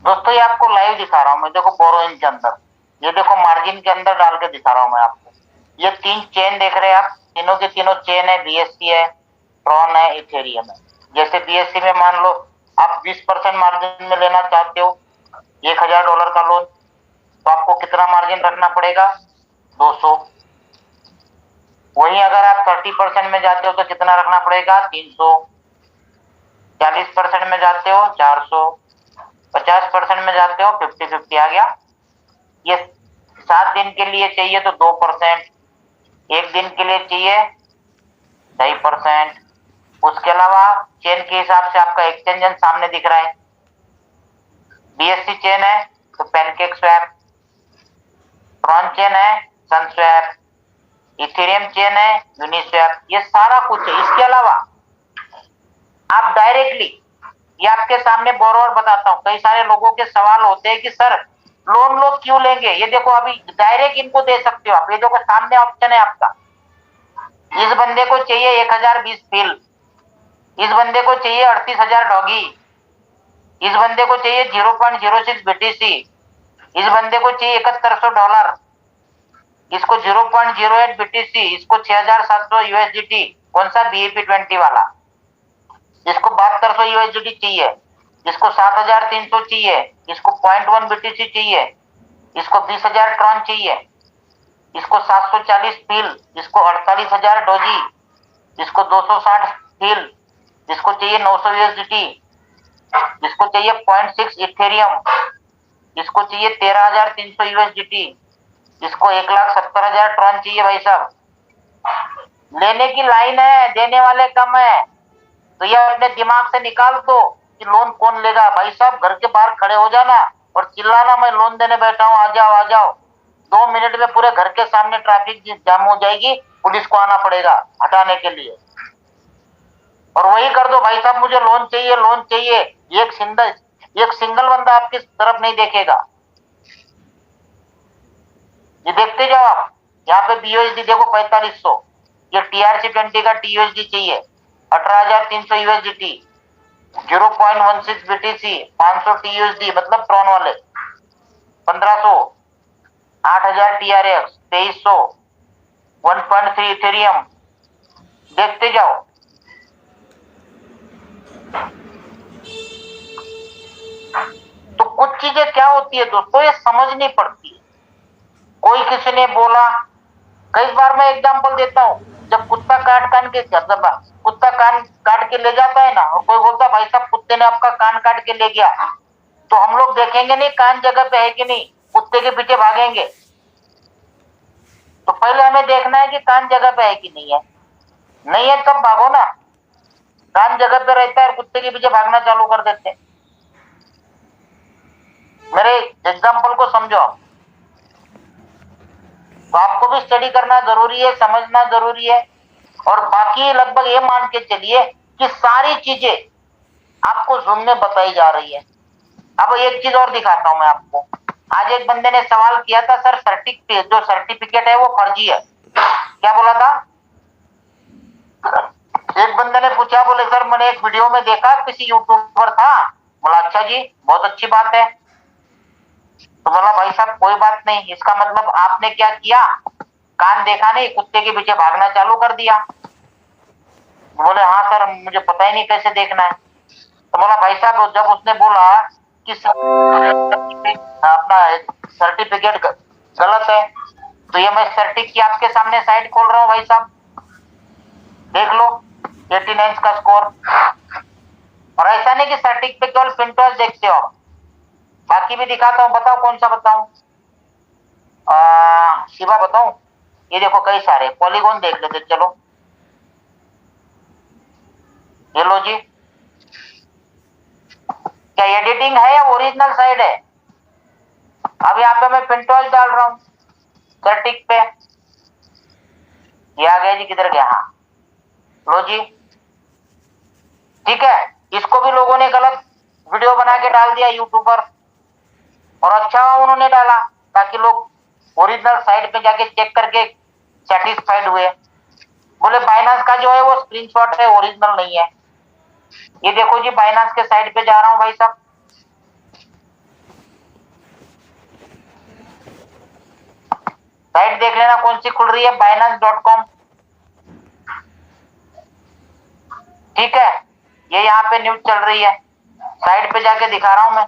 दोस्तों ये आपको लाइव दिखा रहा हूँ मैं, देखो बोरोइंग के अंदर, ये देखो मार्जिन के अंदर डाल के दिखा रहा हूँ मैं आपको। ये 3 चेन देख रहे हैं आप, तीनों के तीनों चेन है, BSC है, ट्रॉन है, इथेरियम है। जैसे BSC में मान लो आप 20% मार्जिन में लेना चाहते हो $1000 का लोन, तो आपको कितना मार्जिन रखना पड़ेगा? 200। वहीं अगर आप 30% में जाते हो तो कितना रखना पड़ेगा? 300। 40% में जाते हो 400। 50% में जाते हो 50-50 आ गया। ये 7 दिन के लिए चाहिए तो 2%, 1 दिन के लिए चाहिए 2.5%। उसके अलावा चेन के हिसाब से आपका एक्सचेंजन सामने दिख रहा है। BSC चेन है तो पैनकेक स्वैप, ट्रॉन चेन है सन स्वैप, इथेरियम चेन है यूनिस्वैप, ये सारा कुछ है। इसके अलावा आप डायरेक्टली, ये आपके सामने बोरोवर बताता हूं, कई सारे लोगों के सवाल होते हैं कि सर लोन लोग क्यों लेंगे। ये देखो अभी डायरेक्ट इनको दे सकते हो आप, ये देखो सामने ऑप्शन है आपका। इस बंदे को चाहिए 1020 फील, इस बंदे को चाहिए 38,000 डॉगी, इस बंदे को चाहिए 0.06 BTC, इस बंदे को चाहिए $7100, इसको 0.08 BTC, इसको 6,700 USDT, कौन सा BEP20 वाला, इसको 7200 USDT चाहिए, इसको 7,300 चाहिए, इसको 0.1 BTC चाहिए, इसको 20,000 ट्रॉन चाहिए, इसको 740 फील, इसको 48,000 डॉजी, इसको 260 फील, इसको चाहिए 900 USDT, इसको चाहिए 0.6 इथेरियम, इसको चाहिए 13,300 USDT, इसको 1,70,000 ट्रॉन चाहिए। भाई साहब लेने की लाइन है, देने वाले कम है, तो ये अपने दिमाग से निकाल दो कि लोन कौन लेगा। भाई साहब घर के बाहर खड़े हो जाना और चिल्लाना मैं लोन देने बैठा हूं, आ जाओ आ जाओ। 2 मिनट में पूरे घर के सामने ट्रैफिक जाम हो जाएगी, पुलिस को आना पड़ेगा हटाने के लिए। और वही कर दो भाई साहब, मुझे लोन चाहिए लोन चाहिए। एक सिंगल बंदा आपकी तरफ नहीं देखेगा। ये देखते जाओ आप, यहाँ पे BUSD देखो 4500, ये TRC20 का TUSD चाहिए 18,300 USDT, 0.16 BTC, 500 TUSD मतलब ट्रॉन वाले 1500, 8,000 TRX, 2300, 1.3 इथेरियम, देखते जाओ। तो कुछ चीजें क्या होती है दोस्तों, ये समझनी पड़ती है। कोई किसी ने बोला, कई बार मैं एग्जांपल देता हूं, जब कुत्ता कुत्ता कान काट के ले जाता है ना, और कोई बोलता भाई साहब कुत्ते ने आपका कान काट के ले गया, तो हम लोग देखेंगे नहीं कान जगह पे है कि नहीं, कुत्ते के पीछे भागेंगे। तो पहले हमें देखना है कि कान जगह पे है कि नहीं है, नहीं है तब भागो ना। कान जगह पे रहता है, कुत्ते के पीछे भागना चालू कर देते हैं। मेरे एग्जाम्पल को समझो आप। तो आपको भी स्टडी करना जरूरी है, समझना जरूरी है। और बाकी लगभग ये मान के चलिए कि सारी चीजें आपको जूम में बताई जा रही है। अब एक चीज और दिखाता हूं मैं आपको। आज एक बंदे ने सवाल किया था, सर जो सर्टिफिकेट है वो फर्जी है, क्या बोला था? एक बंदे ने पूछा, बोले सर मैंने एक वीडियो में देखा, किसी यूट्यूबर था। बोला अच्छा जी, बहुत अच्छी बात है। तो बोला भाई साहब कोई बात नहीं, इसका मतलब आपने क्या किया, कान देखा नहीं, कुत्ते के पीछे भागना चालू कर दिया। बोले हाँ सर मुझे पता ही नहीं कैसे देखना है। तो बोला भाई साहब जब उसने बोला कि अपना सर्टिफिकेट गलत है, तो ये मैं सर्टिक की आपके सामने साइट खोल रहा हूँ भाई साहब, देख लो 89 का स्कोर। और ऐसा नहीं कि सर्टिक पे केवल पिंटोस देखते हो, बाकी भी दिखाता हूँ। बताओ कौन सा बताऊं? शिवा बताऊं? ये देखो कई सारे पॉलीगॉन देख लेते चलो। ये लो जी, क्या एडिटिंग है या ओरिजिनल साइड है? अब यहाँ पे मैं पिंटोस डाल रहा हूं सर्टिक पे, ये आ गया जी, किधर गया? हाँ लो जी, ठीक है। इसको भी लोगों ने गलत वीडियो बना के डाल दिया यूट्यूबर, और अच्छा उन्होंने डाला ताकि लोग ओरिजिनल साइट पे जाके चेक करके सेटिस्फाइड हुए। बोले बाइनेंस का जो है वो स्क्रीनशॉट है, ओरिजिनल नहीं है। ये देखो जी, बाइनेंस के साइट पे जा रहा हूं भाई साहब, साइट देख लेना कौन सी खुल रही है, binance.com, ठीक है। ये यहाँ पे न्यूज चल रही है, साइट पे जाके दिखा रहा हूं मैं।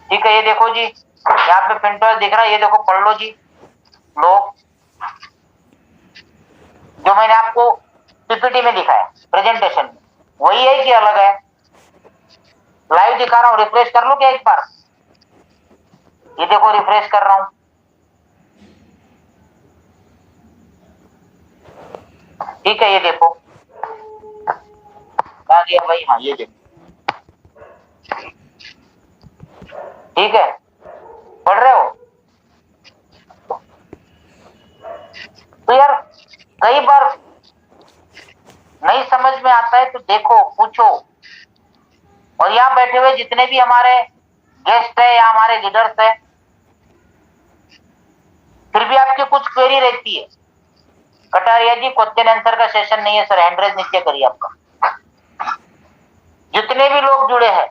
ठीक है, ये देखो जी, यहाँ पे पिंटोस दिख रहा है, ये देखो पढ़ लो जी। लो, जो मैंने आपको पीपीटी में दिखाया प्रेजेंटेशन में, वही है कि अलग है? लाइव दिखा रहा हूँ, रिफ्रेश कर लो क्या एक बार? ये देखो रिफ्रेश कर रहा हूं, ठीक है, ये देखो आ गया भाई। हाँ ये देखो, ठीक है, पढ़ रहे हो? तो यार कई बार नहीं समझ में आता है तो देखो, पूछो। और यहाँ बैठे हुए जितने भी हमारे गेस्ट है या हमारे लीडर्स है, फिर भी आपकी कुछ क्वेरी रहती है, कटारिया जी क्वेश्चन आंसर का सेशन नहीं है सर, हैंड रेज नीचे करिए आपका। जितने भी लोग जुड़े हैं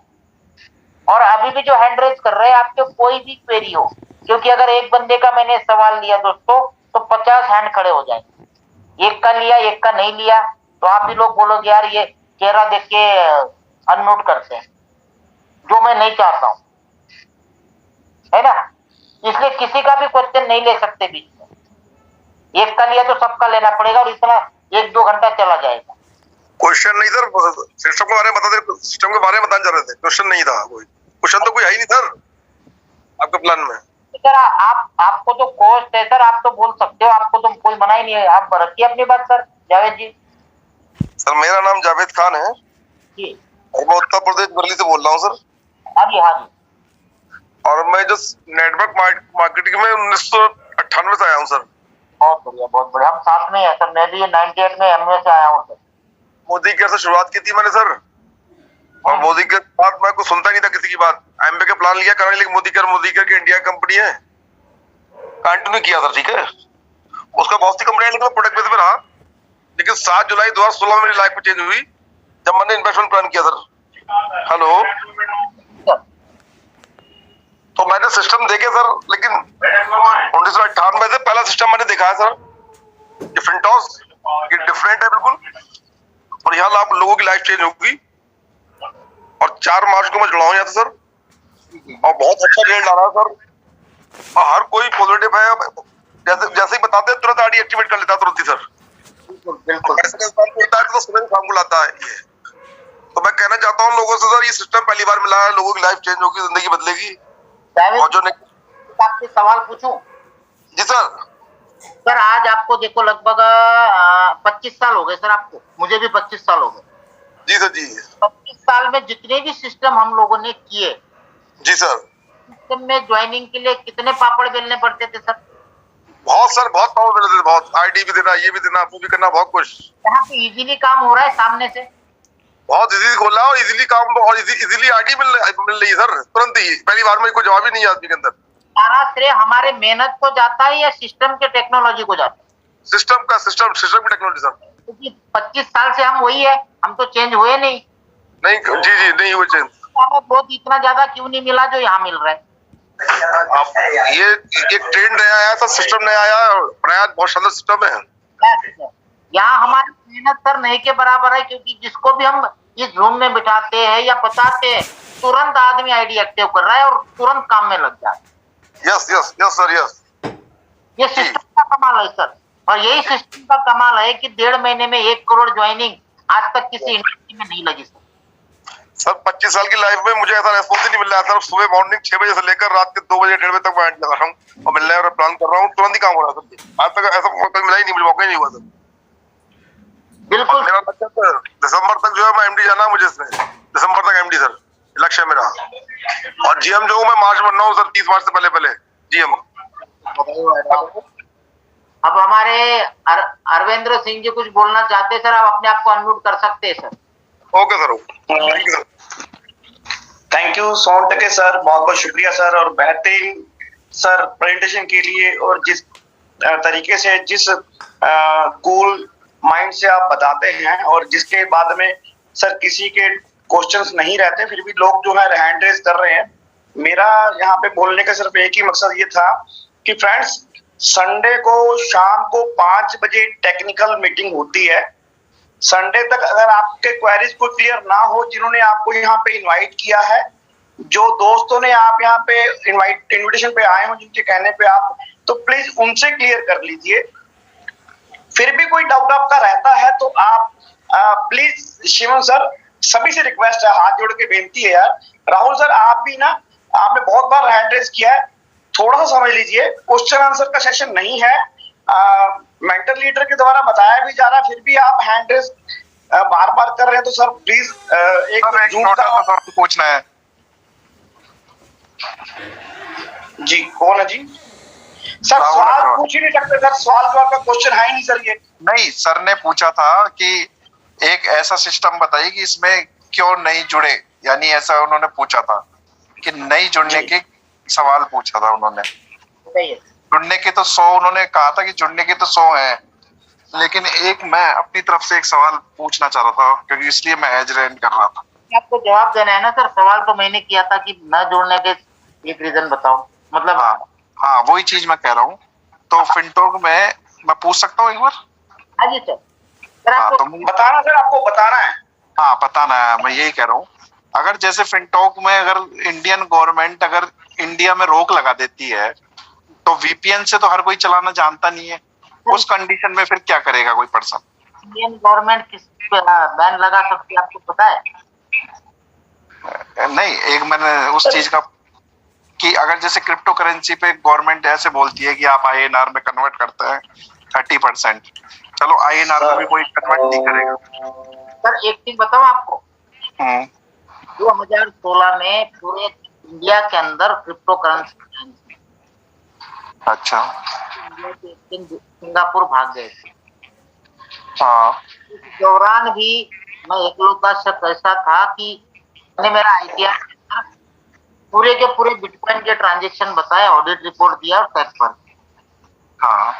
और अभी भी जो हैंड रेज कर रहे हैं, आपके कोई भी क्वेरी हो, क्योंकि अगर एक बंदे का मैंने सवाल लिया दोस्तों तो 50 हैंड खड़े हो जाएंगे। एक का लिया, एक का नहीं लिया, तो आप भी लोग बोलोगे यार ये चेहरा देख के अनम्यूट करते हैं, जो मैं नहीं चाहता हूं, है ना। इसलिए किसी का भी क्वेश्चन नहीं ले सकते बीच में, एक का लिया तो सबका लेना पड़ेगा, और इतना 1-2 घंटा चला जाएगा। क्वेश्चन नहीं सर, सिस्टम के बारे में बता दे, सिस्टम के बारे में बताने जा रहे थे, क्वेश्चन नहीं था कोई, क्वेश्चन तो कोई है ही नहीं सर आपके प्लान में। सर आपको तो कोस्ट है सर, आप तो बोल सकते हो, आपको तो कोई मना ही नहीं है, आप रखिए अपनी बात सर। जावेद जी। सर मेरा नाम जावेद खान है जी। और मैं उत्तर प्रदेश बरेली से बोल रहा हूँ सर। हाँ जी, हाँ जी। और मैं जो नेटवर्क मार्केटिंग में 1998 से आया हूँ सर। बहुत बढ़िया, बहुत बढ़िया, हम साथ में है सर, मैं भी 98 में एमए से आया हूँ सर। मोदी केयर से शुरुआत की थी मैंने सर, और मोदी के बाद मैं कुछ सुनता नहीं था किसी की बात, एमबी का प्लान लिया कराने, लेकिन मोदी केयर की इंडिया कंपनी है, कंटिन्यू किया सर, ठीक है। उसका बहुत सी कंपनी है, लेकिन प्रोडक्ट बेस पे रहा। लेकिन 7 जुलाई 2016 में मेरी लाइफ में चेंज हुई जब मैंने इन्वेस्टमेंट प्लान किया सर। हेलो, तो मैंने सिस्टम देखे सर, लेकिन 1998 से पहला सिस्टम मैंने देखा है सर, ये फिंटॉस, ये डिफरेंट है बिल्कुल, और यहाँ आप लोगों की लाइफ चेंज होगी। और 4 मार्च को मैं जुड़ा हूँ यहाँ से सर, और बहुत अच्छा रिजल्ट आ रहा है सर, और हर कोई पॉजिटिव है, जैसे ही बताते हैं तुरंत आईडी एक्टिवेट कर लेता है तुरंत ही सर। बिल्कुल ऐसे होता है तो सुबह शाम को लाता है ये। तो मैं कहना चाहता हूँ लोगों से सर, ये सिस्टम पहली बार मिला है, लोगों की लाइफ चेंज होगी, जिंदगी बदलेगी। और जो आपसे सवाल पूछूं? जी सर। सर आज आपको देखो लगभग 25 साल हो गए सर आपको, मुझे भी 25 साल हो गए। जी सर जी। 25 साल में जितने भी सिस्टम हम लोगों ने किए, जी सर, सिस्टम में ज्वाइनिंग के लिए कितने पापड़ बेलने पड़ते थे सर? बहुत सर, बहुत पावर बेलने थे, बहुत आईडी भी देना, ये भी देना, वो भी करना, बहुत कुछ। यहाँ पे इजीली काम हो रहा है सामने से, बहुत इजीली खोला और इजीली काम, और इजीली आईडी मिल रही है सर तुरंत ही, पहली बार में कोई जवाब ही नहीं है आदमी के अंदर। सारा श्रेय हमारे मेहनत को जाता है या सिस्टम के टेक्नोलॉजी को जाता है? सिस्टम की टेक्नोलॉजी सर, क्योंकि 25 साल से हम वही है, हम तो चेंज हुए नहीं। जी जी, नहीं हुए चेंज। हमें बहुत इतना ज्यादा क्यों नहीं मिला जो यहाँ मिल रहा है? अब ये ट्रेंड नया आया था, सिस्टम नया आया, नया बहुत शानदार सिस्टम है। यहाँ हमारी मेहनत सर नहीं के बराबर है, क्योंकि जिसको भी हम इस रूम में बिठाते हैं या बताते हैं, तुरंत आदमी आईडी एक्टिव कर रहा है और तुरंत काम में लग जाता है। Yes yes yes sir, yes. ये सिस्टम का कमाल है सर, और यही सिस्टम का कमाल है कि 1.5 महीने में 1 करोड़ ज्वाइनिंग आज तक किसी इंडस्ट्री में नहीं लगी सर 25 साल की लाइफ में मुझे ऐसा रेस्पॉन्स ही नहीं मिल रहा था। सुबह मॉर्निंग 6 बजे से लेकर रात के 2 बजे 1:30 बजे तक मैं लगा रहा हूँ और मिलने का प्लान कर रहा हूँ, तुरंत ही काम हो रहा है सर। आज तक ऐसा कोई मिला ही नहीं, मौका ही नहीं हुआ सर। बिल्कुल। मेरा लक्ष्य सर दिसंबर तक जो है मैं एमडी जाना है मुझे, इसमें दिसंबर तक एमडी सर लक्ष्य मेरा। और जीएम जो हूँ मैं मार्च बनना हूँ सर, 30 मार्च से पहले जीएम। अब हमारे अरविंद्र सिंह जी कुछ बोलना चाहते हैं सर, आप अपने आप को अनम्यूट कर सकते हैं sir. Okay sir, thank you sir. Thank you soon टके सर, बहुत बहुत शुक्रिया सर, और बेहतरीन सर प्रेजेंटेशन के लिए, और जिस तरीके से जिस कूल माइंड से आप बताते हैं, और जिसके बाद में सर किसी के क्वेश्चंस नहीं रहते फिर भी लोग जो है हैंड रेज कर रहे हैं। मेरा यहाँ पे बोलने का सिर्फ एक ही मकसद ये था कि फ्रेंड्स, संडे को शाम को 5 बजे टेक्निकल मीटिंग होती है। संडे तक अगर आपके क्वेरीज को क्लियर ना हो, जिन्होंने आपको यहाँ पे इनवाइट किया है, जो दोस्तों ने आप यहाँ पे इनविटेशन पे आए हो, जिनके कहने पे आप, तो प्लीज उनसे क्लियर कर लीजिए। फिर भी कोई डाउट आपका रहता है तो आप प्लीज शिवम सर सभी से रिक्वेस्ट है, हाथ जोड़ के बेनती है यार, राहुल सर आप भी ना, आपने बहुत बार हैंड रेज किया है, थोड़ा सा समझ लीजिए, क्वेश्चन आंसर का सेशन नहीं है, मेंटर लीडर के द्वारा बताया भी जा रहा है, फिर भी आप हैंड रेज बार बार कर रहे हैं, तो सर प्लीज एक छोटा सा सवाल पूछना है जी। कौन है जी? सर सवाल पूछ ही नहीं सकते सर, सवाल जवाब का क्वेश्चन है ही नहीं सर ये। नहीं, सर ने पूछा था कि एक ऐसा सिस्टम बताइए कि इसमें क्यों नहीं जुड़े, यानी ऐसा उन्होंने पूछा था कि नहीं जुड़ने के सवाल पूछा था उन्होंने। जुड़ने के तो 100 उन्होंने कहा था कि जुड़ने के तो 100 हैं, लेकिन एक मैं अपनी तरफ से एक सवाल पूछना चाह रहा था, क्योंकि इसलिए मैं एज रेंड कर रहा था। आपको जवाब देना है ना सर, सवाल तो मैंने किया था कि न जोड़ने के एक रीजन बताओ, मतलब। हाँ वही चीज मैं कह रहा हूँ। तो फिनटॉक में मैं पूछ सकता हूँ एक बार? हाँ जी सर। सर आपको तो बताना सर, आपको बताना है। हाँ बताना है, मैं यही कह रहा हूँ। अगर जैसे फिनटॉक में अगर इंडियन गवर्नमेंट अगर इंडिया में रोक लगा देती है, तो वीपीएन से तो हर कोई चलाना जानता नहीं है, उस कंडीशन में फिर क्या करेगा कोई पर्सन? इंडियन गवर्नमेंट किस पे बैन लगा सकती है, आपको पता है? नहीं, एक मैंने उस चीज का कि अगर जैसे क्रिप्टो करेंसी पे गवर्नमेंट ऐसे बोलती है कि आप आईएनआर में कन्वर्ट करते हैं 30%, चलो आईएनआर में भी कोई कन्वर्ट नहीं करेगा। सर एक चीज बताओ आपको, 2016 में पूरे इंडिया के अंदर क्रिप्टो करेंसी, अच्छा, सिंगापुर भाग गए थे। हाँ इस दौरान भी मैं एकलौता शख्स ऐसा था कि मैंने मेरा आइडिया पूरे के पूरे बिटकॉइन के ट्रांजेक्शन बताए, ऑडिट रिपोर्ट दिया और टैक्स भर। हाँ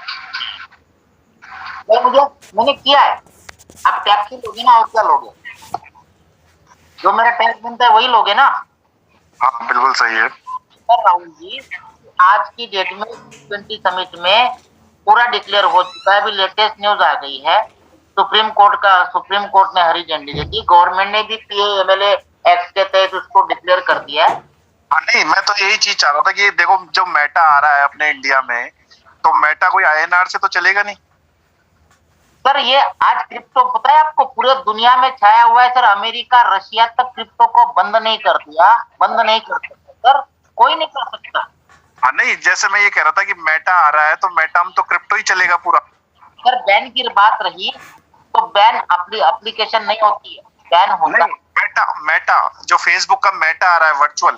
मैंने किया है। आप टैक्स ही लोगे ना, और क्या लोगे? जो मेरा टैक्स बनता है वही लोगे ना। हाँ बिल्कुल सही है। सर राहुल जी, आज की डेट में G20 समिट में पूरा डिक्लेयर हो चुका है। अभी लेटेस्ट न्यूज आ गई है, सुप्रीम कोर्ट ने हरी झंडी दे दी, गवर्नमेंट ने भी PMLA एक्ट के तहत उसको डिक्लेयर कर दिया है। हाँ नहीं, मैं तो यही चीज चाह रहा था कि देखो जो मेटा आ रहा है अपने इंडिया में, तो मेटा कोई आईएनआर से तो चलेगा नहीं। सर ये आज क्रिप्टो पता है आपको, पूरे दुनिया में छाया हुआ है सर। अमेरिका रशिया तक क्रिप्टो को बंद नहीं कर दिया, बंद नहीं कर सकता सर, कोई नहीं कर सकता। हाँ नहीं, जैसे मैं ये कह रहा था कि मेटा आ रहा है तो मेटा में तो क्रिप्टो ही चलेगा पूरा। सर बैन की बात रही तो बैन एप्लीकेशन नहीं होती है, बैन होता नहीं, मेटा जो फेसबुक का मेटा आ रहा है वर्चुअल,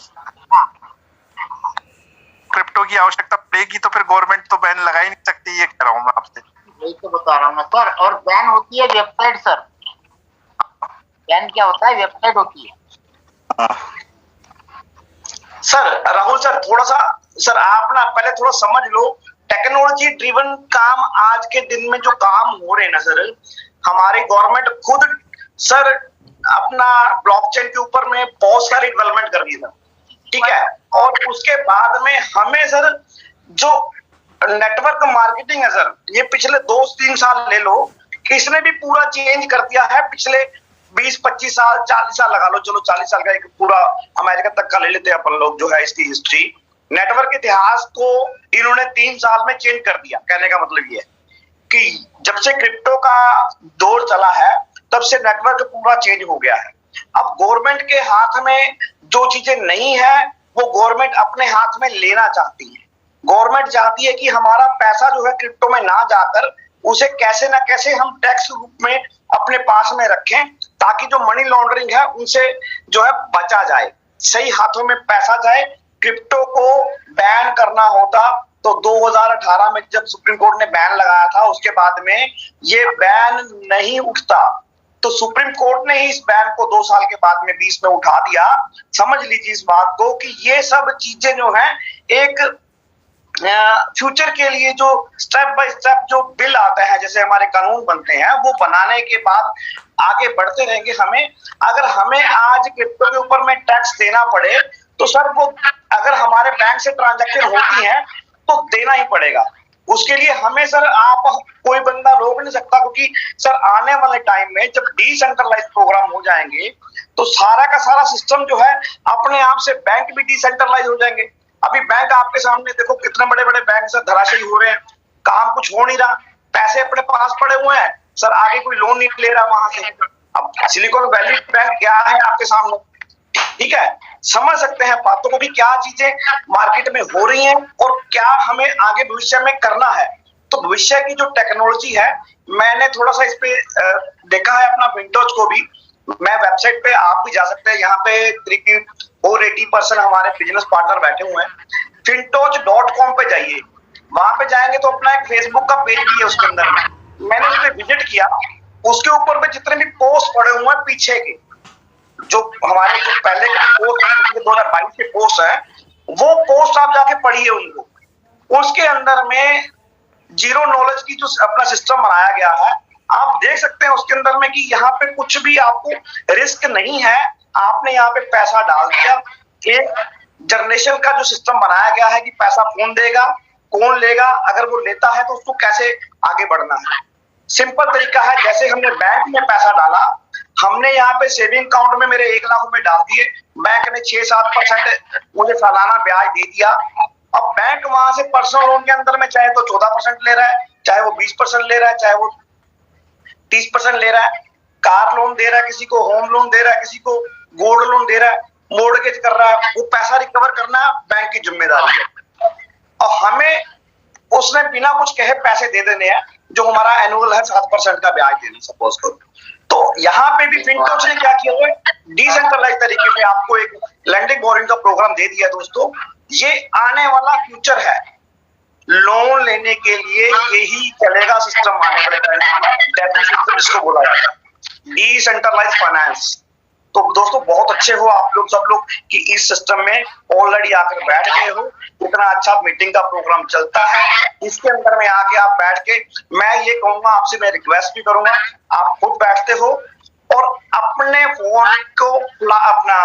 क्रिप्टो की आवश्यकता पड़ेगी तो फिर गवर्नमेंट तो बैन लगा ही नहीं सकती, ये कह रहा हूँ मैं आपसे। यही तो बता रहा हूँ मैं सर। और बैन होती है वेबसाइट सर। बैन क्या होता है? वेबसाइट होती है। सर राहुल सर थोड़ा सा, सर आप ना पहले थोड़ा समझ लो, टेक्नोलॉजी ड्रिवन काम आज के दिन में जो काम हो रहे हैं ना सर, हमारी गवर्नमेंट खुद सर अपना ब्लॉकचेन के ऊपर में बहुत सारी डेवलपमेंट कर दी था, ठीक है। और उसके बाद में हमें सर जो नेटवर्क मार्केटिंग है सर, ये पिछले 2-3 साल ले लो, इसने भी पूरा चेंज कर दिया है। पिछले 20-25 साल 40 साल लगा लो, चलो 40 साल का एक पूरा अमेरिका तक का ले लेते हैं अपन लोग, जो है इसकी हिस्ट्री, नेटवर्क इतिहास को इन्होंने 3 साल में चेंज कर दिया। कहने का मतलब ये है कि जब से क्रिप्टो का दौर चला है तब से नेटवर्क पूरा चेंज हो गया है। अब गवर्नमेंट के हाथ में जो चीजें नहीं है वो गवर्नमेंट अपने हाथ में लेना चाहती है। गवर्नमेंट चाहती है कि हमारा पैसा जो है क्रिप्टो में ना जाकर उसे कैसे ना कैसे हम टैक्स रूप में अपने पास में रखें, ताकि जो मनी लॉन्ड्रिंग है उनसे जो है बचा जाए, सही हाथों में पैसा जाए। क्रिप्टो को बैन करना होता तो 2018 में जब सुप्रीम कोर्ट ने बैन लगाया था, उसके बाद में ये बैन नहीं उठता, तो सुप्रीम कोर्ट ने ही इस बैन को 2 साल के बाद में 20 में उठा दिया। समझ लीजिए इस बात को कि ये सब चीजें जो हैं एक फ्यूचर के लिए जो स्टेप बाय स्टेप जो बिल आता है, जैसे हमारे कानून बनते हैं, वो बनाने के बाद आगे बढ़ते रहेंगे। अगर हमें आज क्रिप्टो के ऊपर में टैक्स देना पड़े तो सर वो अगर हमारे बैंक से ट्रांजैक्शन होती है तो देना ही पड़ेगा। उसके लिए हमें सर आप कोई बंदा रोक नहीं सकता, क्योंकि सर आने वाले टाइम में जब डिसेंट्रलाइज प्रोग्राम हो जाएंगे तो सारा का सारा सिस्टम जो है अपने आप से, बैंक भी डिसेंट्रलाइज हो जाएंगे। अभी बैंक आपके सामने देखो, कितने बड़े बड़े बैंक सर धराशायी हो रहे हैं, काम कुछ हो नहीं रहा, पैसे अपने पास पड़े हुए हैं सर, आगे कोई लोन नहीं ले रहा वहां से, अब सिलिकॉन वैली बैंक क्या है आपके सामने, ठीक है, समझ सकते हैं बातों को कि क्या चीजें मार्केट में हो रही हैं और क्या हमें आगे भविष्य में करना है। तो भविष्य की जो टेक्नोलॉजी है, मैंने थोड़ा सा इस पे देखा है अपना विंडोज को भी। मैं वेबसाइट पे, आप भी जा सकते हैं, यहाँ पे करीब 80% हमारे बिजनेस पार्टनर बैठे हुए हैं। fintoch.com पे जाइए, वहां पे जाएंगे तो अपना एक फेसबुक का पेज भी है, उसके अंदर में मैंने उस पर विजिट किया। उसके ऊपर पे जितने भी पोस्ट पड़े हुए हैं पीछे के, जो हमारे जो पहले के पोस्ट 2022 के पोस्ट है, वो पोस्ट आप जाके पढ़िए उनको। उसके अंदर में जीरो नॉलेज की जो अपना सिस्टम बनाया गया है, आप देख सकते हैं उसके अंदर में कि यहाँ पे कुछ भी आपको रिस्क नहीं है। आपने यहाँ पे पैसा डाल दिया, एक जनरेशन का जो सिस्टम बनाया गया है कि पैसा कौन देगा, कौन लेगा, अगर वो लेता है तो उसको कैसे आगे बढ़ना है। सिंपल तरीका है, जैसे हमने बैंक में पैसा डाला, हमने यहाँ पे सेविंग अकाउंट में मेरे 1 लाख रुपए डाल दिए, बैंक ने 6-7% मुझे सालाना ब्याज दे दिया। अब बैंक वहां से पर्सनल लोन के अंदर में चाहे तो 14% ले रहा है, चाहे वो 20% ले रहा है, चाहे वो 30% ले रहा है, कार लोन दे रहा है किसी को, होम लोन दे रहा है किसी को, गोल्ड लोन दे रहा है, मोर्टगेज कर रहा है, वो पैसा रिकवर करना बैंक की जिम्मेदारी है। और हमें उसने बिना कुछ कहे पैसे दे देने हैं, जो हमारा एनुअल है 7% का ब्याज देना सपोज करो। तो यहाँ पे भी फिनटोच ने क्या किया हुआ है, डिसेंट्रलाइज तरीके से आपको एक लैंडिंग बोरिंग का प्रोग्राम दे दिया। दोस्तों, ये आने वाला फ्यूचर है, लोन लेने के लिए यही चलेगा सिस्टम आने वाले टाइम में, डेबिट सिस्टम जिसको बोला जाता है, डिसेंट्रलाइज फाइनेंस। तो दोस्तों, बहुत अच्छे हो आप लोग सब लोग कि इस सिस्टम में ऑलरेडी आकर बैठ गए हो। इतना अच्छा मीटिंग का प्रोग्राम चलता है, इसके अंदर में आके आप बैठ के, मैं ये कहूंगा आपसे, मैं रिक्वेस्ट भी करूंगा, आप खुद बैठते हो और अपने फोन को अपना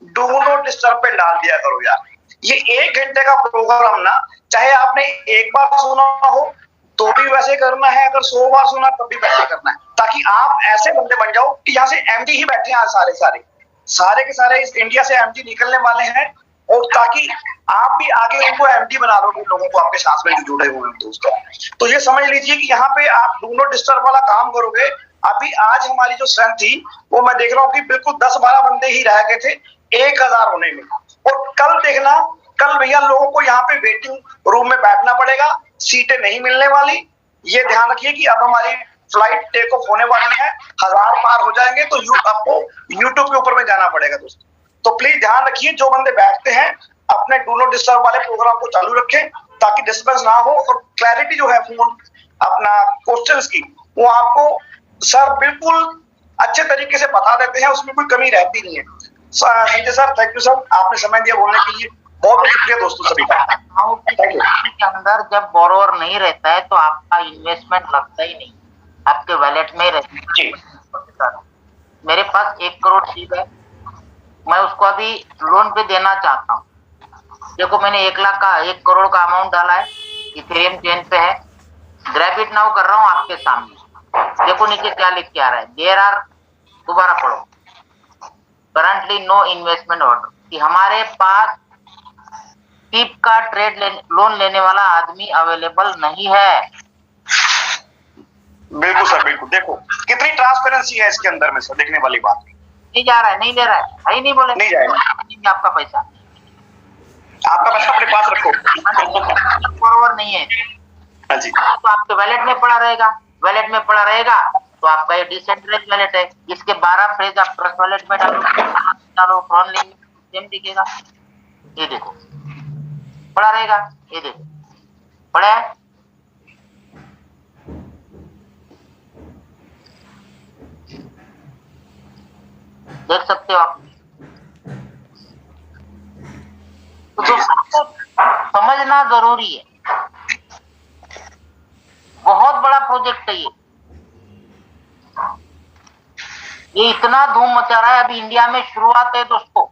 डू नॉट डिस्टर्ब पे डाल दिया करो यार। ये 1 घंटे का प्रोग्राम ना, चाहे आपने एक बार सुना हो तो भी वैसे करना है, अगर 100 बार सुना तब भी वैसे करना है, ताकि आप ऐसे बंदे बन जाओ कि यहाँ से एमडी ही बैठे हैं सारे के सारे इस इंडिया से एमडी निकलने वाले हैं, और ताकि आप भी आगे उनको एमडी बना लो, लोगों को आपके साथ में जो जुड़े हुए हैं दोस्तों। तो ये समझ लीजिए कि यहाँ पे आप डू नॉट डिस्टर्ब वाला काम करोगे। अभी आज हमारी जो स्ट्रेंथ थी, वो मैं देख रहा हूँ कि बिल्कुल 10-12 बंदे ही रह गए थे 1000 होने में। और कल देखना, कल भैया लोगों को यहाँ पे वेटिंग रूम में बैठना पड़ेगा, सीटें नहीं मिलने वाली। ये ध्यान रखिए कि अब हमारी फ्लाइट टेक ऑफ होने वाली है, 1000 पार हो जाएंगे तो आपको यूट्यूब के ऊपर में जाना पड़ेगा दोस्तों। तो प्लीज ध्यान रखिए, जो बंदे बैठते हैं अपने डू नॉट डिस्टर्ब वाले प्रोग्राम को चालू रखें, ताकि डिस्टर्बेंस ना हो, और क्लैरिटी जो है फोन अपना क्वेश्चंस की, वो आपको सर बिल्कुल अच्छे तरीके से बता देते हैं, उसमें कोई कमी रहती नहीं है। Sanjay sir, thank you sir, आपने समय दिया बोलने के लिए, बहुत बहुत शुक्रिया दोस्तों सभी का। के अंदर जब बोरोवर नहीं रहता है तो आपका इन्वेस्टमेंट लगता ही नहीं, आपके वैलेट में रहता है। मेरे पास 1 करोड़ सीट है, मैं उसको अभी लोन पे देना चाहता हूँ। देखो, मैंने 1 लाख का 1 करोड़ का अमाउंट डाला है, इथेरियम चेन पे है, ग्रैब इट नाउ कर रहा हूँ आपके सामने। देखो नीचे क्या लिख के आ रहा है, देयर आर, दोबारा पढ़ो, करंटली नो इन्वेस्टमेंट ऑर्डर, कि हमारे पास टिप का लोन लेने वाला आदमी अवेलेबल नहीं है। बिल्कुल सर, बिल्कुल। देखो कितनी ट्रांसपेरेंसी है इसके अंदर में सर, देखने वाली बात। नहीं जा रहा है, नहीं ले रहा है, नहीं बोले, नहीं जाएगा आपका पैसा, आपका पैसा अपने पास रखो, बरोबर नहीं है। हाँ जी, तो आपके वैलेट में पड़ा रहेगा, वैलेट में पड़ा रहेगा तो आपका ये डिसेंट्रलाइज वैलेट है। इसके 12 फ्रेज आप ट्रस्ट वैलेट में डालो, फ्रॉन लिंक सेम दिखेगा। ये देखो पड़ा रहेगा, ये देखो पड़ा है। देख सकते हो आप। तो दोस्तों, समझना जरूरी है, बहुत बड़ा प्रोजेक्ट है ये इतना धूम मचा रहा है। अभी इंडिया में शुरुआत है दोस्तों,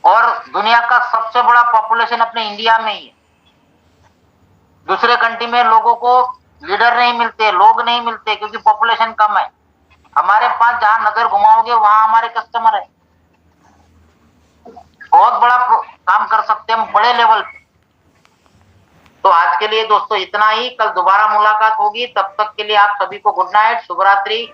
और दुनिया का सबसे बड़ा पॉपुलेशन अपने इंडिया में ही है। दूसरे कंट्री में लोगों को लीडर नहीं मिलते, लोग नहीं मिलते, क्योंकि पॉपुलेशन कम है। हमारे पास जहां नजर घुमाओगे वहां हमारे कस्टमर है। बहुत बड़ा काम कर सकते हैं हम, बड़े लेवल पे। तो आज के लिए दोस्तों इतना ही, कल दोबारा मुलाकात होगी, तब तक के लिए आप सभी को गुड नाइट, शुभ रात्रि।